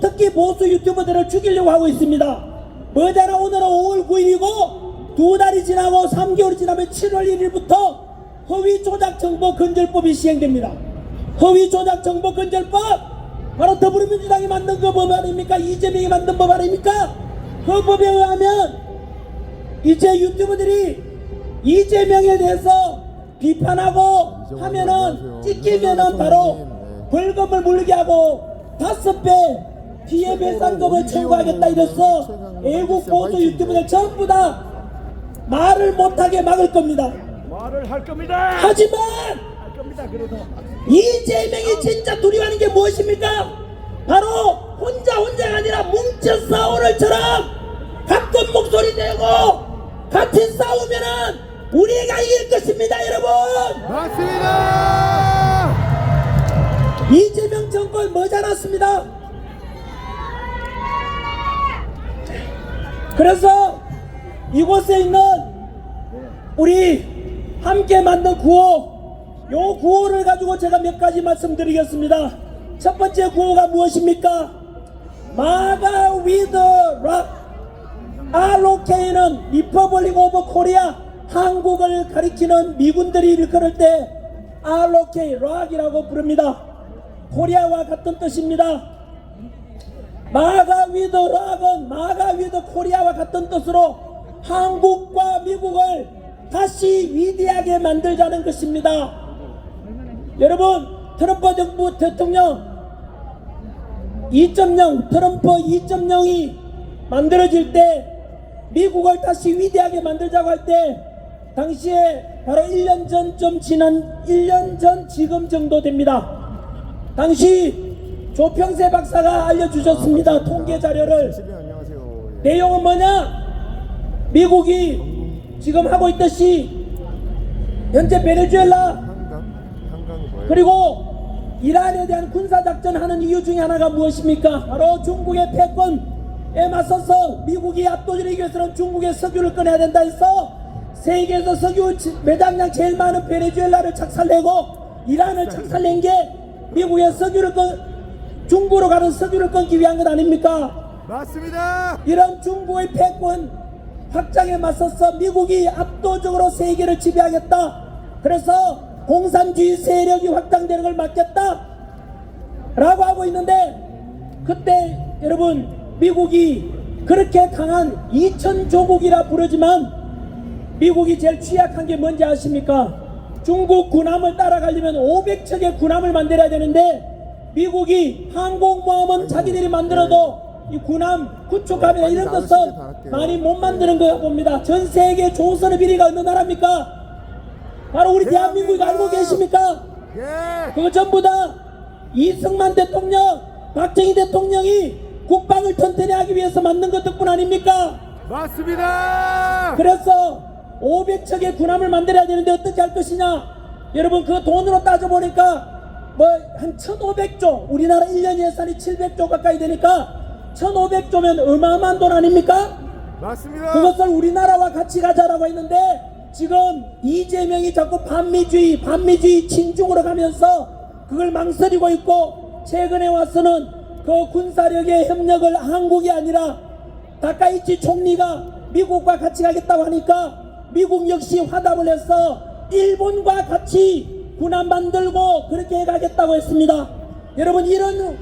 특히 보수 유튜버들을 죽이려고 하고 있습니다. 머자나 오늘은 5월 9일이고 2달이 지나고 3개월이 지나면 7월 1일부터 허위조작정보건절법이 시행됩니다. 허위조작정보건절법 바로 더불어민주당이 만든 그 법 아닙니까? 이재명이 만든 법 아닙니까? 그 법에 의하면 이제 유튜버들이 이재명에 대해서 비판하고 하면은 찍히면은 바로 벌금을 물게 하고 5배 피해 배상금을 청구하겠다 이래서 애국 보수 유튜버들 전부 다 말을 못하게 막을 겁니다. 말을 할 겁니다. 하지만 할 겁니다. 그래도 이재명이 진짜 두려워하는 게 무엇입니까? 바로 혼자가 아니라 뭉쳐 싸우는처럼 같은 목소리 내고 같이 싸우면은 우리가 이길 것입니다, 여러분. 맞습니다. 이재명 정권 머지않았습니다. 그래서 이곳에 있는 우리 함께 만든 구호, 요 구호를 가지고 제가 몇 가지 말씀드리겠습니다. 첫 번째 구호가 무엇입니까? 마가 위드 락 ROK는 리퍼블릭 오브 코리아, 한국을 가리키는 미군들이 일컬을 때 ROK 락이라고 부릅니다. 코리아와 같은 뜻입니다. 마가 위드 락은 마가 위드 코리아와 같은 뜻으로 한국과 미국을 다시 위대하게 만들자는 것입니다. 여러분, 트럼프 정부 대통령 2.0 트럼프 2.0이 만들어질 때 미국을 다시 위대하게 만들자고 할 때 당시에 바로 1년 전 좀 지난 1년 전 지금 정도 됩니다. 당시 조평세 박사가 알려주셨습니다. 통계 자료를. 안녕하세요. 내용은 뭐냐? 미국이 지금 하고 있듯이 현재 베네수엘라 한강이 뭐예요? 그리고 이란에 대한 군사작전 하는 이유 중에 하나가 무엇입니까? 바로 중국의 패권에 맞서서 미국이 압도적이기 위해서는 중국의 석유를 꺼내야 된다 해서 세계에서 석유 매장량 제일 많은 베네수엘라를 착살내고 이란을 착살낸 게 미국의 중국으로 가는 석유를 끊기 위한 것 아닙니까? 맞습니다. 이런 중국의 패권 확장에 맞서서 미국이 압도적으로 세계를 지배하겠다. 그래서 공산주의 세력이 확장되는 걸 막겠다 라고 하고 있는데, 그때 여러분 미국이 그렇게 강한 2000조국이라 부르지만 미국이 제일 취약한 게 뭔지 아십니까? 중국 군함을 따라가려면 500척의 군함을 만들어야 되는데 미국이 항공모함은 자기들이 만들어도 이 군함 구축함이나 이런 것은 많이 못 만드는 거 봅니다. 전 세계 조선의 비리가 어느 나라입니까? 바로 우리 대한민국이 알고 계십니까? 예. 그거 전부 다 이승만 대통령, 박정희 대통령이 국방을 튼튼히 하기 위해서 만든 것 덕분 아닙니까? 맞습니다. 그래서 500척의 군함을 만들어야 되는데 어떻게 할 것이냐? 여러분, 그 돈으로 따져보니까 뭐 한 1500조, 우리나라 1년 예산이 700조 가까이 되니까 1500조면 어마어마한 돈 아닙니까? 맞습니다. 그것을 우리나라와 같이 가자라고 했는데 지금 이재명이 자꾸 반미주의 친중으로 가면서 그걸 망설이고 있고, 최근에 와서는 그 군사력의 협력을 한국이 아니라 다카이치 총리가 미국과 같이 가겠다고 하니까 미국 역시 화답을 해서 일본과 같이 군함 만들고 그렇게 가겠다고 했습니다. 여러분, 이런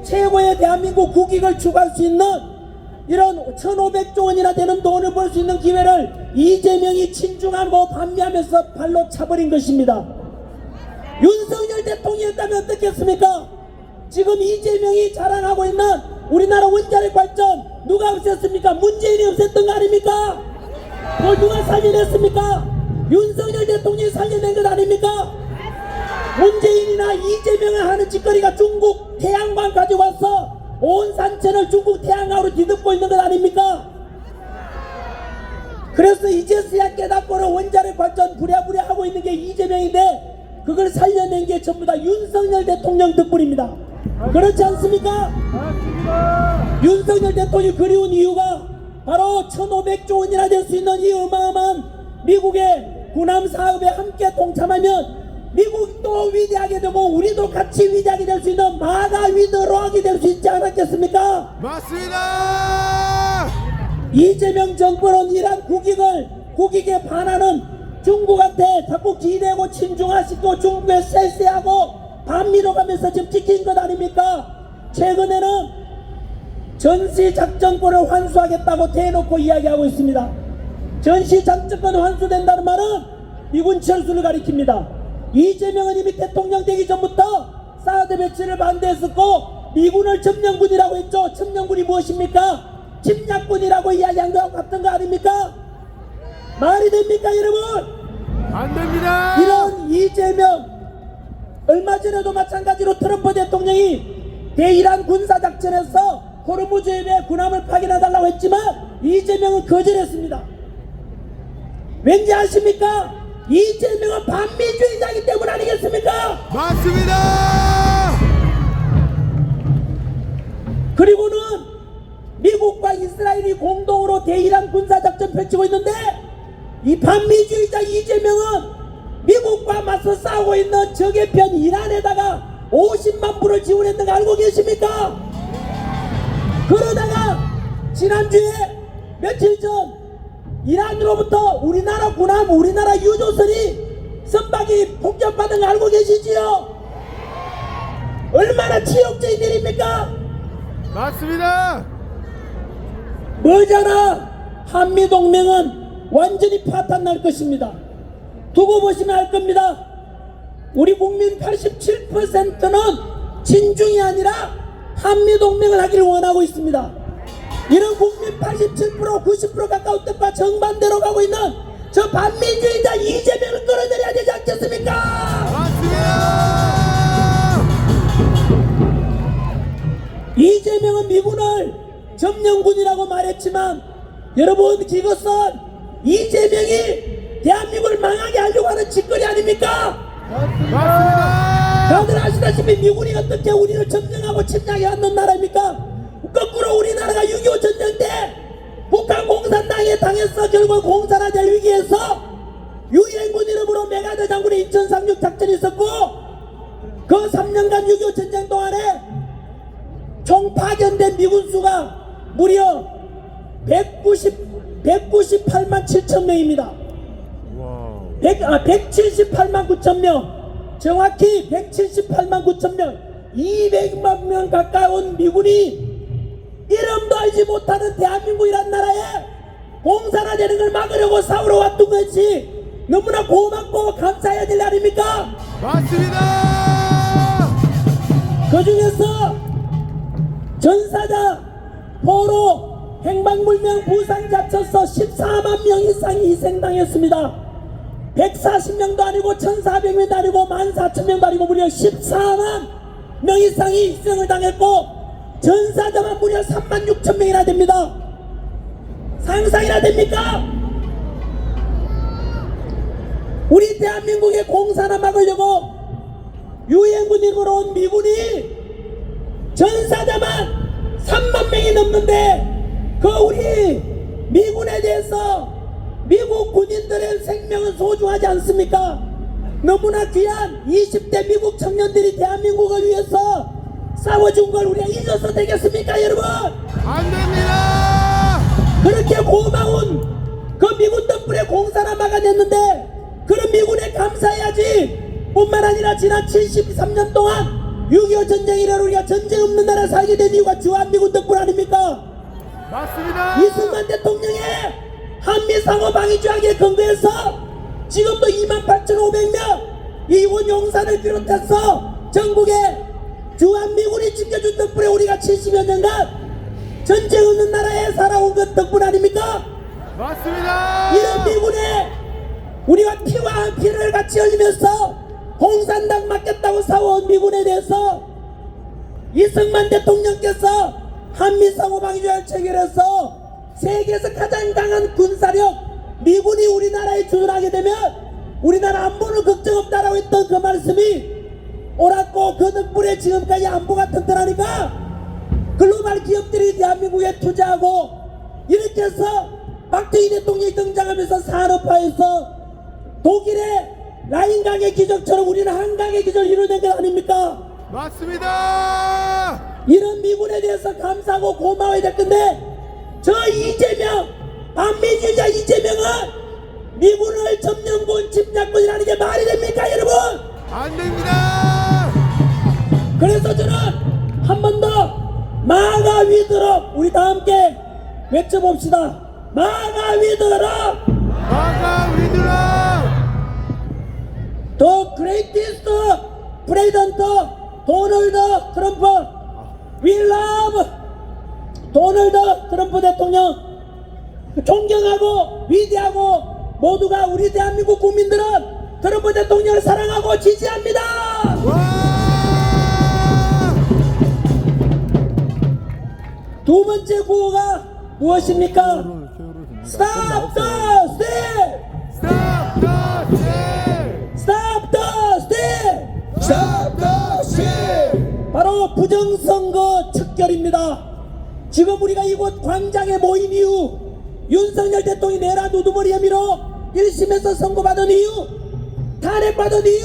최고의 대한민국 국익을 추구할 수 있는 이런 1500조 원이나 되는 돈을 벌 수 있는 기회를 이재명이 친중하고 반미하면서 발로 차버린 것입니다. 윤석열 대통령이었다면 어떻겠습니까? 지금 이재명이 자랑하고 있는 우리나라 원자력 발전 누가 없앴습니까? 문재인이 없앴던 거 아닙니까? 그걸 누가 살려냈습니까? 윤석열 대통령이 살려낸 것 아닙니까? 문재인이나 이재명을 하는 짓거리가 중국 태양광 가져와서 온 산천을 중국 태양광으로 뒤덮고 있는 것 아닙니까? 그래서 이제서야 깨닫고는 원자력 발전 부랴부랴 하고 있는 게 이재명인데 그걸 살려낸 게 전부 다 윤석열 대통령 덕분입니다. 그렇지 않습니까? 윤석열 대통령이 그리운 이유가 바로 1500조 원이나 될 수 있는 이 어마어마한 미국의 군함 사업에 함께 동참하면 미국도 위대하게 되고 우리도 같이 위대하게 될 수 있는 마가 위더로하게 될 수 있지 않았겠습니까? 맞습니다. 이재명 정부는 이란 국익에 반하는 중국한테 자꾸 기대고 친중화시키고 중국에 쎄쎄하고 반미로 가면서 지금 찍힌 것 아닙니까? 최근에는 전시작전권을 환수하겠다고 대놓고 이야기하고 있습니다. 전시작전권이 환수된다는 말은 미군 철수를 가리킵니다. 이재명은 이미 대통령 되기 전부터 사드 배치를 반대했었고 미군을 점령군이라고 했죠. 점령군이 무엇입니까? 침략군이라고 이야기한 거하고 같은 거 아닙니까? 말이 됩니까 여러분? 안 됩니다. 이런 이재명, 얼마 전에도 마찬가지로 트럼프 대통령이 대이란 군사작전에서 호르무즈 해변에 군함을 파견해달라고 했지만 이재명은 거절했습니다. 왠지 아십니까? 이재명은 반미주의자이기 때문 아니겠습니까? 맞습니다. 그리고는 미국과 이스라엘이 공동으로 대이란 군사작전 펼치고 있는데 이 반미주의자 이재명은 미국과 맞서 싸우고 있는 적의 편 이란에다가 50만 불을 지원했는 거 알고 계십니까? 그러다가 지난주에 며칠 전 이란으로부터 우리나라 군함, 우리나라 유조선이 선박이 폭격받은 거 알고 계시지요? 얼마나 치욕적인 일입니까? 맞습니다. 머지않아 한미동맹은 완전히 파탄날 것입니다. 두고 보시면 알 겁니다. 우리 국민 87%는 친중이 아니라 한미동맹을 하기를 원하고 있습니다. 이런 국민 87%, 90% 가까운 뜻과 정반대로 가고 있는 저 반미주의자 이재명을 끌어내려야 되지 않겠습니까? 맞습니다. 이재명은 미군을 점령군이라고 말했지만 여러분 그것은 이재명이 대한민국을 망하게 하려고 하는 짓거리 아닙니까? 맞습니다. 다들 아시다시피 미군이 어떻게 우리를 점령하고 침략해 왔는 나라입니까? 거꾸로 우리나라가 6.25 전쟁 때 북한 공산당에 당해서 결국 공산화될 위기에서 유엔군 이름으로 메가더 장군의 인천 상륙 작전이 있었고 그 3년간 6.25 전쟁 동안에 총 파견된 미군 수가 무려 198만 7천 명입니다. 178만 9천 명, 정확히 178만 9천 명, 200만 명 가까운 미군이 이름도 알지 못하는 대한민국이란 나라에 공산화되는 걸 막으려고 싸우러 왔던 것이 너무나 고맙고 감사해야 될 일 아닙니까? 맞습니다. 그 중에서 전사자, 포로, 행방불명 부상자 쳐서 14만 명 이상이 희생당했습니다. 140명도 아니고 1400명도 아니고 14,000명도 아니고 무려 14만 명 이상이 희생을 당했고 전사자만 무려 36,000명이나 됩니다. 상상이나 됩니까? 우리 대한민국의 공산화 막으려고 유엔군 이름으로 온 미군이 전사자만 3만 명이 넘는데 그 우리 미군에 대해서 미국 군인들의 생명은 소중하지 않습니까? 너무나 귀한 20대 미국 청년들이 대한민국을 위해서 싸워준 걸 우리가 잊어서 되겠습니까 여러분? 안 됩니다. 그렇게 고마운 그 미군 덕분에 공산화 막아냈는데 그런 미군에 감사해야지. 뿐만 아니라 지난 73년 동안 6.25 전쟁이라 우리가 전쟁 없는 나라 살게 된 이유가 주한미군 덕분 아닙니까? 맞습니다. 이승만 대통령의 한미상호 방위조약에 근거해서 지금도 28,500명 이곳 용산을 비롯해서 전국에 주한미군이 지켜준 덕분에 우리가 70여 년간 전쟁 없는 나라에 살아온 것 덕분 아닙니까? 맞습니다. 이런 미군에 우리가 피와 피를 같이 흘리면서 공산당 맡겼다고 싸워온 미군에 대해서 이승만 대통령께서 한미상호방위조약 체결해서 세계에서 가장 강한 군사력 미군이 우리나라에 주둔하게 되면 우리나라 안보는 걱정 없다라고 했던 그 말씀이 옳았고 그 덕분에 지금까지 안보가 튼튼하니까 글로벌 기업들이 대한민국에 투자하고 이렇게 해서 박정희 대통령이 등장하면서 산업화해서 독일의 라인강의 기적처럼 우리는 한강의 기적을 이루어낸 것 아닙니까? 맞습니다. 이런 미군에 대해서 감사하고 고마워야 될 건데 저 이재명 반미주의자 이재명은 미군을 점령군 침략군이라는 게 말이 됩니까 여러분? 안 됩니다. 그래서 저는 한 번 더 마가 위드럽 우리 다 함께 외쳐봅시다. 마가 위드럽 마가 위드라. The greatest president 도널드 트럼프 We love 도널드 트럼프 대통령 존경하고 위대하고 모두가 우리 대한민국 국민들은 트럼프 대통령을 사랑하고 지지합니다. 와. 두 번째 구호가 무엇입니까? Stop the steal! Stop the steal. Stop the steal! Stop the steal! 바로 부정선거 척결입니다. 지금 우리가 이곳 광장에 모인 이유 윤석열 대통령이 내라 우두머리 혐의로 1심에서 선고받은 이유 탄핵받은 이유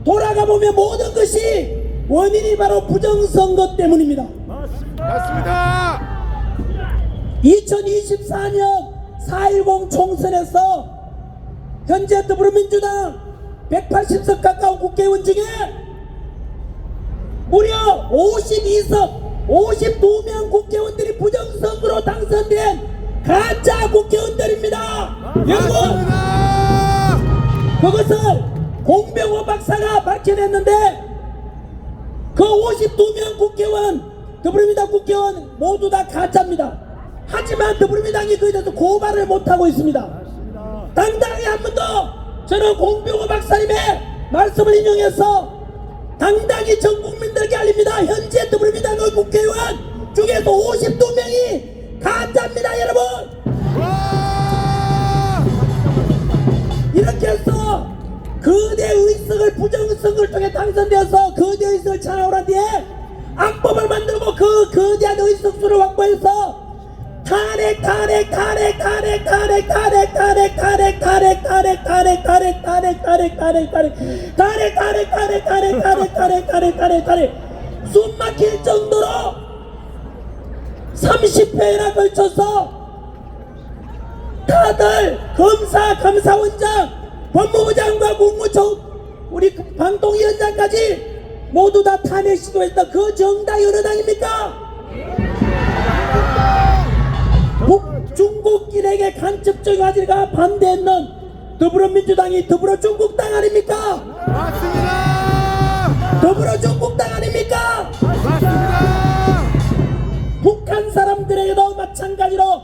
돌아가 보면 모든 것이 원인이 바로 부정선거 때문입니다. 맞습니다. 2024년 4.10 총선에서 현재 더불어민주당 180석 가까운 국회의원 중에 무려 52석 52명 국회의원들이 부정선거로 당선된 가짜 국회의원들입니다. 여러분 맞습니다. 그것을 공병호 박사가 밝혀냈는데 그 52명 국회의원 더불어민주당 국회의원 모두 다 가짜입니다. 하지만 더불어민주당이 그에 대해서 고발을 못하고 있습니다. 당당히 한 번 더 저는 공병호 박사님의 말씀을 인용해서 당당히 전 국민들에게 알립니다. 현재 더불어민주당 국회의원 중에서 52명이 가짜입니다 여러분. 와. 이렇게 해서 거대 의석을 부정선거를 통해 당선되어서 거대 의석을 찬양한 뒤에 악법을 만들고 그 거대한 의석수를 확보해서 탄핵 숨 막힐 정도로 30회나 걸쳐서 다들 검사, 감사원장, 법무부 장관, 국무총, 우리 방통위원장까지 모두 다 탄핵 시도했던 그 정당이 어느 당입니까? 중국인에게 간첩적 화질과 반대했는 더불어민주당이 더불어중국당 아닙니까? 맞습니다. 더불어중국당 아닙니까? 맞습니다. 북한 사람들에게도 마찬가지로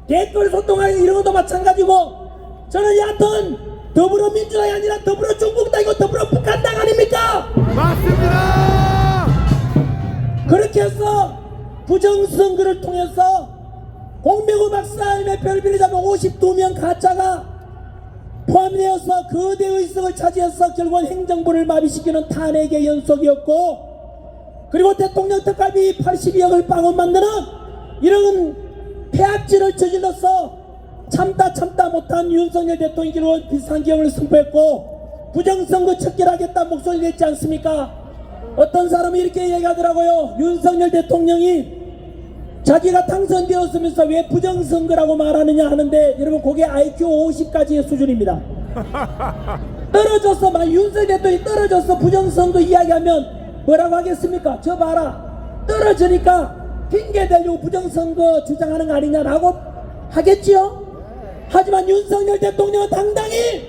댓글 소통하는 이런 것도 마찬가지고 저는 여하튼 더불어민주당이 아니라 더불어중국당이고 더불어북한당 아닙니까? 맞습니다. 그렇게 해서 부정선거를 통해서 공병호 박사님의 별비를 잡은 52명 가짜가 포함되어서 거대 의석을 차지해서 결국은 행정부를 마비시키는 탄핵의 연속이었고 그리고 대통령 특활비 82억을 빵원 만드는 이런 폐악질을 저질러서 참다 못한 윤석열 대통령이 결국은 비슷한 기억을 선포했고 부정선거 척결하겠다 목소리 냈지 않습니까? 어떤 사람이 이렇게 얘기하더라고요. 윤석열 대통령이 자기가 당선되었으면서 왜 부정선거라고 말하느냐 하는데 여러분 그게 IQ 50까지의 수준입니다. 떨어져서 막 윤석열 대통령이 떨어져서 부정선거 이야기하면 뭐라고 하겠습니까? 저 봐라 떨어지니까 핑계대려고 부정선거 주장하는 거 아니냐라고 하겠지요? 하지만 윤석열 대통령은 당당히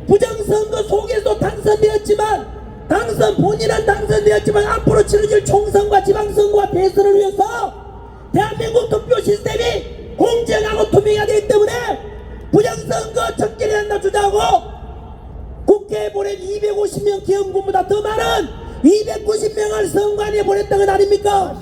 부정선거 속에서 당선되었지만 본인은 당선되었지만 앞으로 치러질 총선과 지방선거와 대선을 위해서 대한민국 투표 시스템이 공정하고 투명해야 되기 때문에 부정선거 척결해야 한다 주장하고 국회에 보낸 250명 계엄군보다 더 많은 290명을 선관위에 보냈던 건 아닙니까?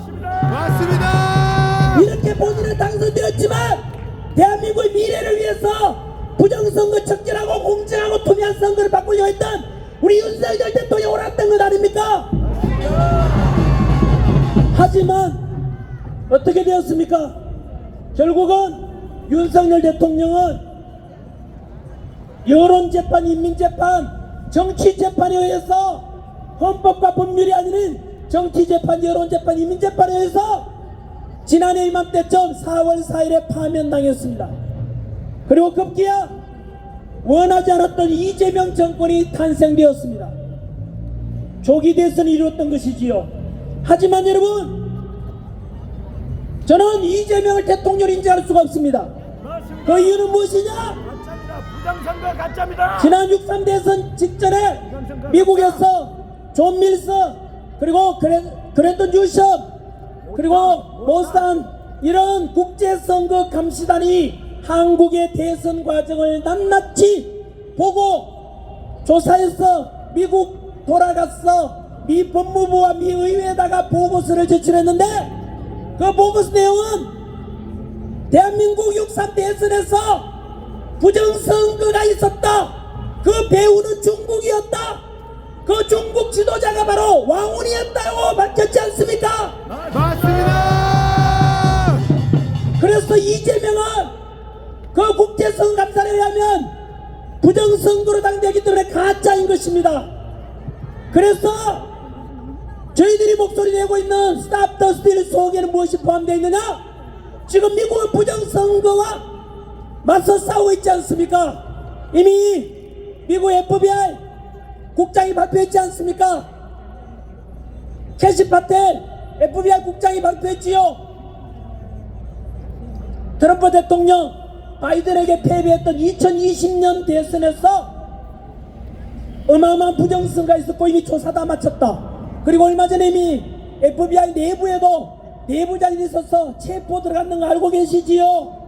맞습니다. 이렇게 본인은 당선되었지만 대한민국의 미래를 위해서 부정선거 척결하고 공정하고 투명한 선거를 바꾸려고 했던 우리 윤석열 대통령이 옳았던 것 아닙니까? 하지만 어떻게 되었습니까? 결국은 윤석열 대통령은 여론재판, 인민재판, 정치재판에 의해서 헌법과 법률이 아닌 정치재판, 여론재판, 인민재판에 의해서 지난해 이맘때쯤 4월 4일에 파면당했습니다. 그리고 급기야 원하지 않았던 이재명 정권이 탄생되었습니다. 조기 대선을 이루었던 것이지요. 하지만 여러분, 저는 이재명을 대통령 인정할 수가 없습니다. 그 이유는 무엇이냐? 부정선거 가짜입니다. 지난 6.3 대선 직전에 미국에서 존 밀스, 그리고 그랜턴 뉴섬, 그리고 모산 이런 국제선거 감시단이 한국의 대선 과정을 낱낱이 보고 조사해서 미국 돌아가서 미 법무부와 미 의회에다가 보고서를 제출했는데, 그 보고서 내용은 대한민국 6.3 대선에서 부정선거가 있었다. 그 배후는 중국이었다. 그 중국 지도자가 바로 왕운이었다고 밝혔지 않습니까? 맞습니다. 그래서 이재명은 그 국제선거 감사에 의하면 부정선거로 당되기 때문에 가짜인 것입니다. 그래서 저희들이 목소리 내고 있는 Stop the Steal 속에는 무엇이 포함되어 있느냐? 지금 미국은 부정선거와 맞서 싸우고 있지 않습니까? 이미 미국 FBI 국장이 발표했지 않습니까? 캐시 파텔 FBI 국장이 발표했지요. 트럼프 대통령 바이든에게 패배했던 2020년 대선에서 어마어마한 부정선거가 있었고 이미 조사 다 마쳤다. 그리고 얼마 전에 이미 FBI 내부에도 내부자들이 있어서 체포 들어갔는 거 알고 계시지요?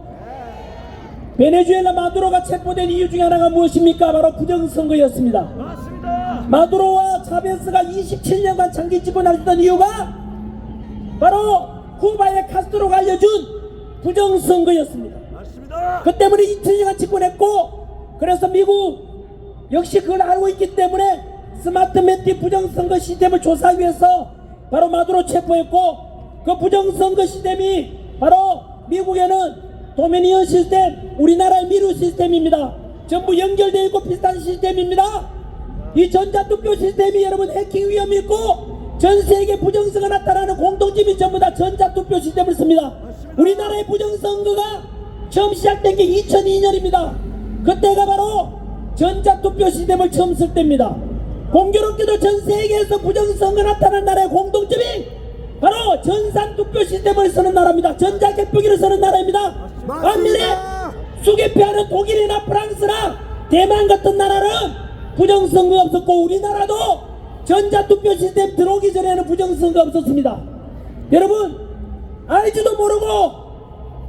베네수엘라 마두로가 체포된 이유 중에 하나가 무엇입니까? 바로 부정선거였습니다. 맞습니다. 마두로와 차베스가 27년간 장기 집권했던 이유가 바로 쿠바의 카스트로가 알려준 부정선거였습니다. 맞습니다. 그 때문에 2000년간 집권했고, 그래서 미국 역시 그걸 알고 있기 때문에 스마트 매티 부정선거 시스템을 조사하기 위해서 바로 마두로 체포했고, 그 부정선거 시스템이 바로 미국에는 도미니언 시스템, 우리나라의 미루 시스템입니다. 전부 연결되어 있고 비슷한 시스템입니다. 이 전자투표 시스템이 여러분 해킹 위험이 있고 전 세계 부정선거가 나타나는 공통점이 전부 다 전자투표 시스템을 씁니다. 우리나라의 부정선거가 처음 시작된 게 2002년입니다. 그때가 바로 전자투표 시스템을 처음 쓸 때입니다. 공교롭게도 전 세계에서 부정선거 나타나는 나라의 공통점이 바로 전산투표 시스템을 쓰는 나라입니다. 전자개표기를 쓰는 나라입니다. 반면에 수개표하는 독일이나 프랑스나 대만 같은 나라는 부정선거가 없었고, 우리나라도 전자투표 시스템 들어오기 전에는 부정선거가 없었습니다. 여러분, 알지도 모르고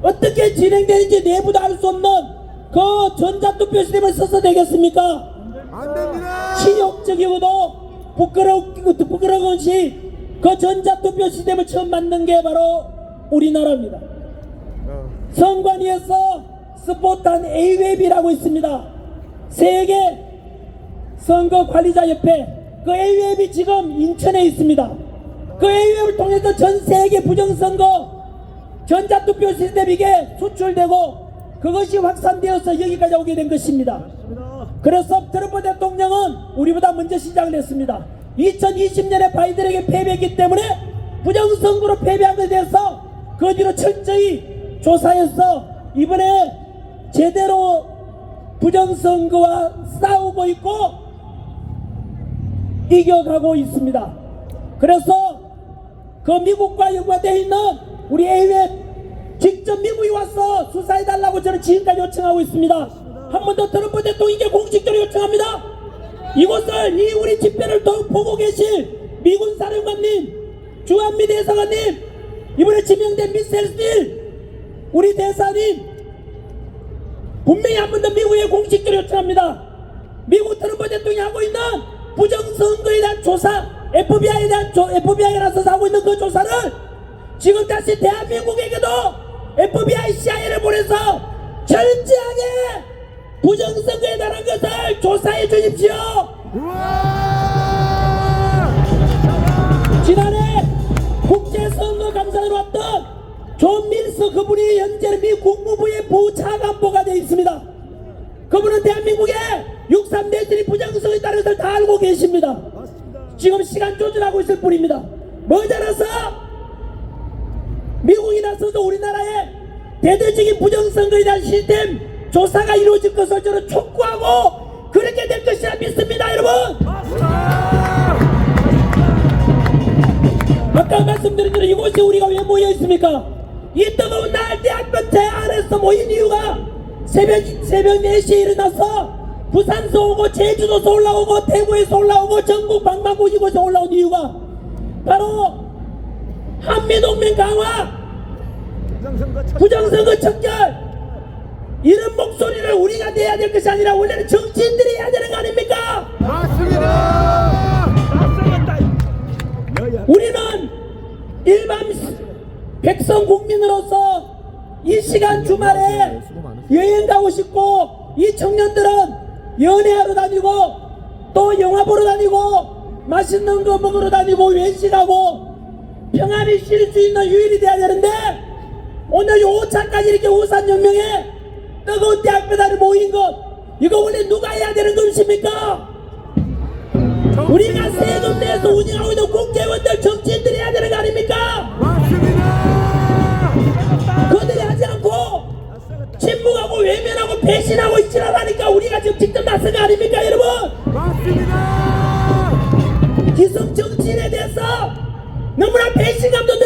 어떻게 진행되는지 내부도 알 수 없는 그 전자투표 시스템을 써서 되겠습니까? 안 됩니다. 치욕적이고도 부끄러운 것이 그 전자투표 시스템을 처음 만든 게 바로 우리나라입니다. 선관위에서 스포탄 A웹이라고 있습니다. 세계 선거관리자협회, 그 A웹이 지금 인천에 있습니다. 그 A웹을 통해서 전 세계 부정선거 전자투표 시스템이 이게 수출되고 그것이 확산되어서 여기까지 오게 된 것입니다. 그래서 트럼프 대통령은 우리보다 먼저 시작을 했습니다. 2020년에 바이든에게 패배했기 때문에 부정선거로 패배한 것에 대해서 그 뒤로 철저히 조사해서 이번에 제대로 부정선거와 싸우고 있고 이겨가고 있습니다. 그래서 그 미국과 연관되어 있는 우리 A웹 직접 미국이 와서 수사해달라고 저는 지금까지 요청하고 있습니다. 한 번 더 트럼프 대통령에게 공식적으로 요청합니다. 이곳을 이 우리 집회를 보고 계실 미군 사령관님, 주한미 대사관님, 이번에 지명된 미셀 스틸 우리 대사님, 분명히 한 번 더 미국에 공식적으로 요청합니다. 미국 트럼프 대통령이 하고 있는 부정선거에 대한 조사, FBI가 나서서 하고 있는 그 조사를 지금 다시 대한민국에게도 FBI, CIA를 보내서 철저하게 부정선거에 관한 것을 조사해 주십시오. 지난해 국제선거 감사로 왔던 존 밀스 그분이 현재는 미 국무부의 부차관보가 되어 있습니다. 그분은 대한민국의 63 내들이 부정성에 있다는 것을 다 알고 계십니다. 지금 시간 조절하고 있을 뿐입니다. 머지않아서 미국이 나서서 우리나라의 대대적인 부정선거에 대한 시스템 조사가 이루어질 것을 저는 촉구하고 그렇게 될 것이라 믿습니다. 여러분, 아까 말씀드린 대로 이곳에 우리가 왜 모여 있습니까? 이 뜨거운 날 대학교체 안에서 모인 이유가 새벽 4시에 일어나서 부산서 오고 제주도서 올라오고 대구에서 올라오고 전국 방방곡 이곳에 올라온 이유가 바로 한미동맹 강화, 부정선거 척결, 이런 목소리를 우리가 내야 될 것이 아니라 원래는 정치인들이 해야 되는 거 아닙니까? 맞습니다. 우리는 일반 백성 국민으로서 이 시간 주말에 여행 가고 싶고, 이 청년들은 연애하러 다니고 또 영화 보러 다니고 맛있는 거 먹으러 다니고 외식하고 평안히 쉴 수 있는 휴일이 돼야 되는데, 오늘 요 5차까지 이렇게 우산혁명에 뜨거운 대학배달에 모인 것, 이거 원래 누가 해야 되는 것입니까? 우리가 세금 내서 운영하고 있는 국회의원들, 정치인들이 해야 되는 거 아닙니까? 맞습니다. 그들이 하지 않고 침묵하고 외면하고 배신하고 있지라니까 우리가 지금 직접 나선 거 아닙니까, 여러분? 맞습니다. 기성 정치인에 대해서 너무나 배신감도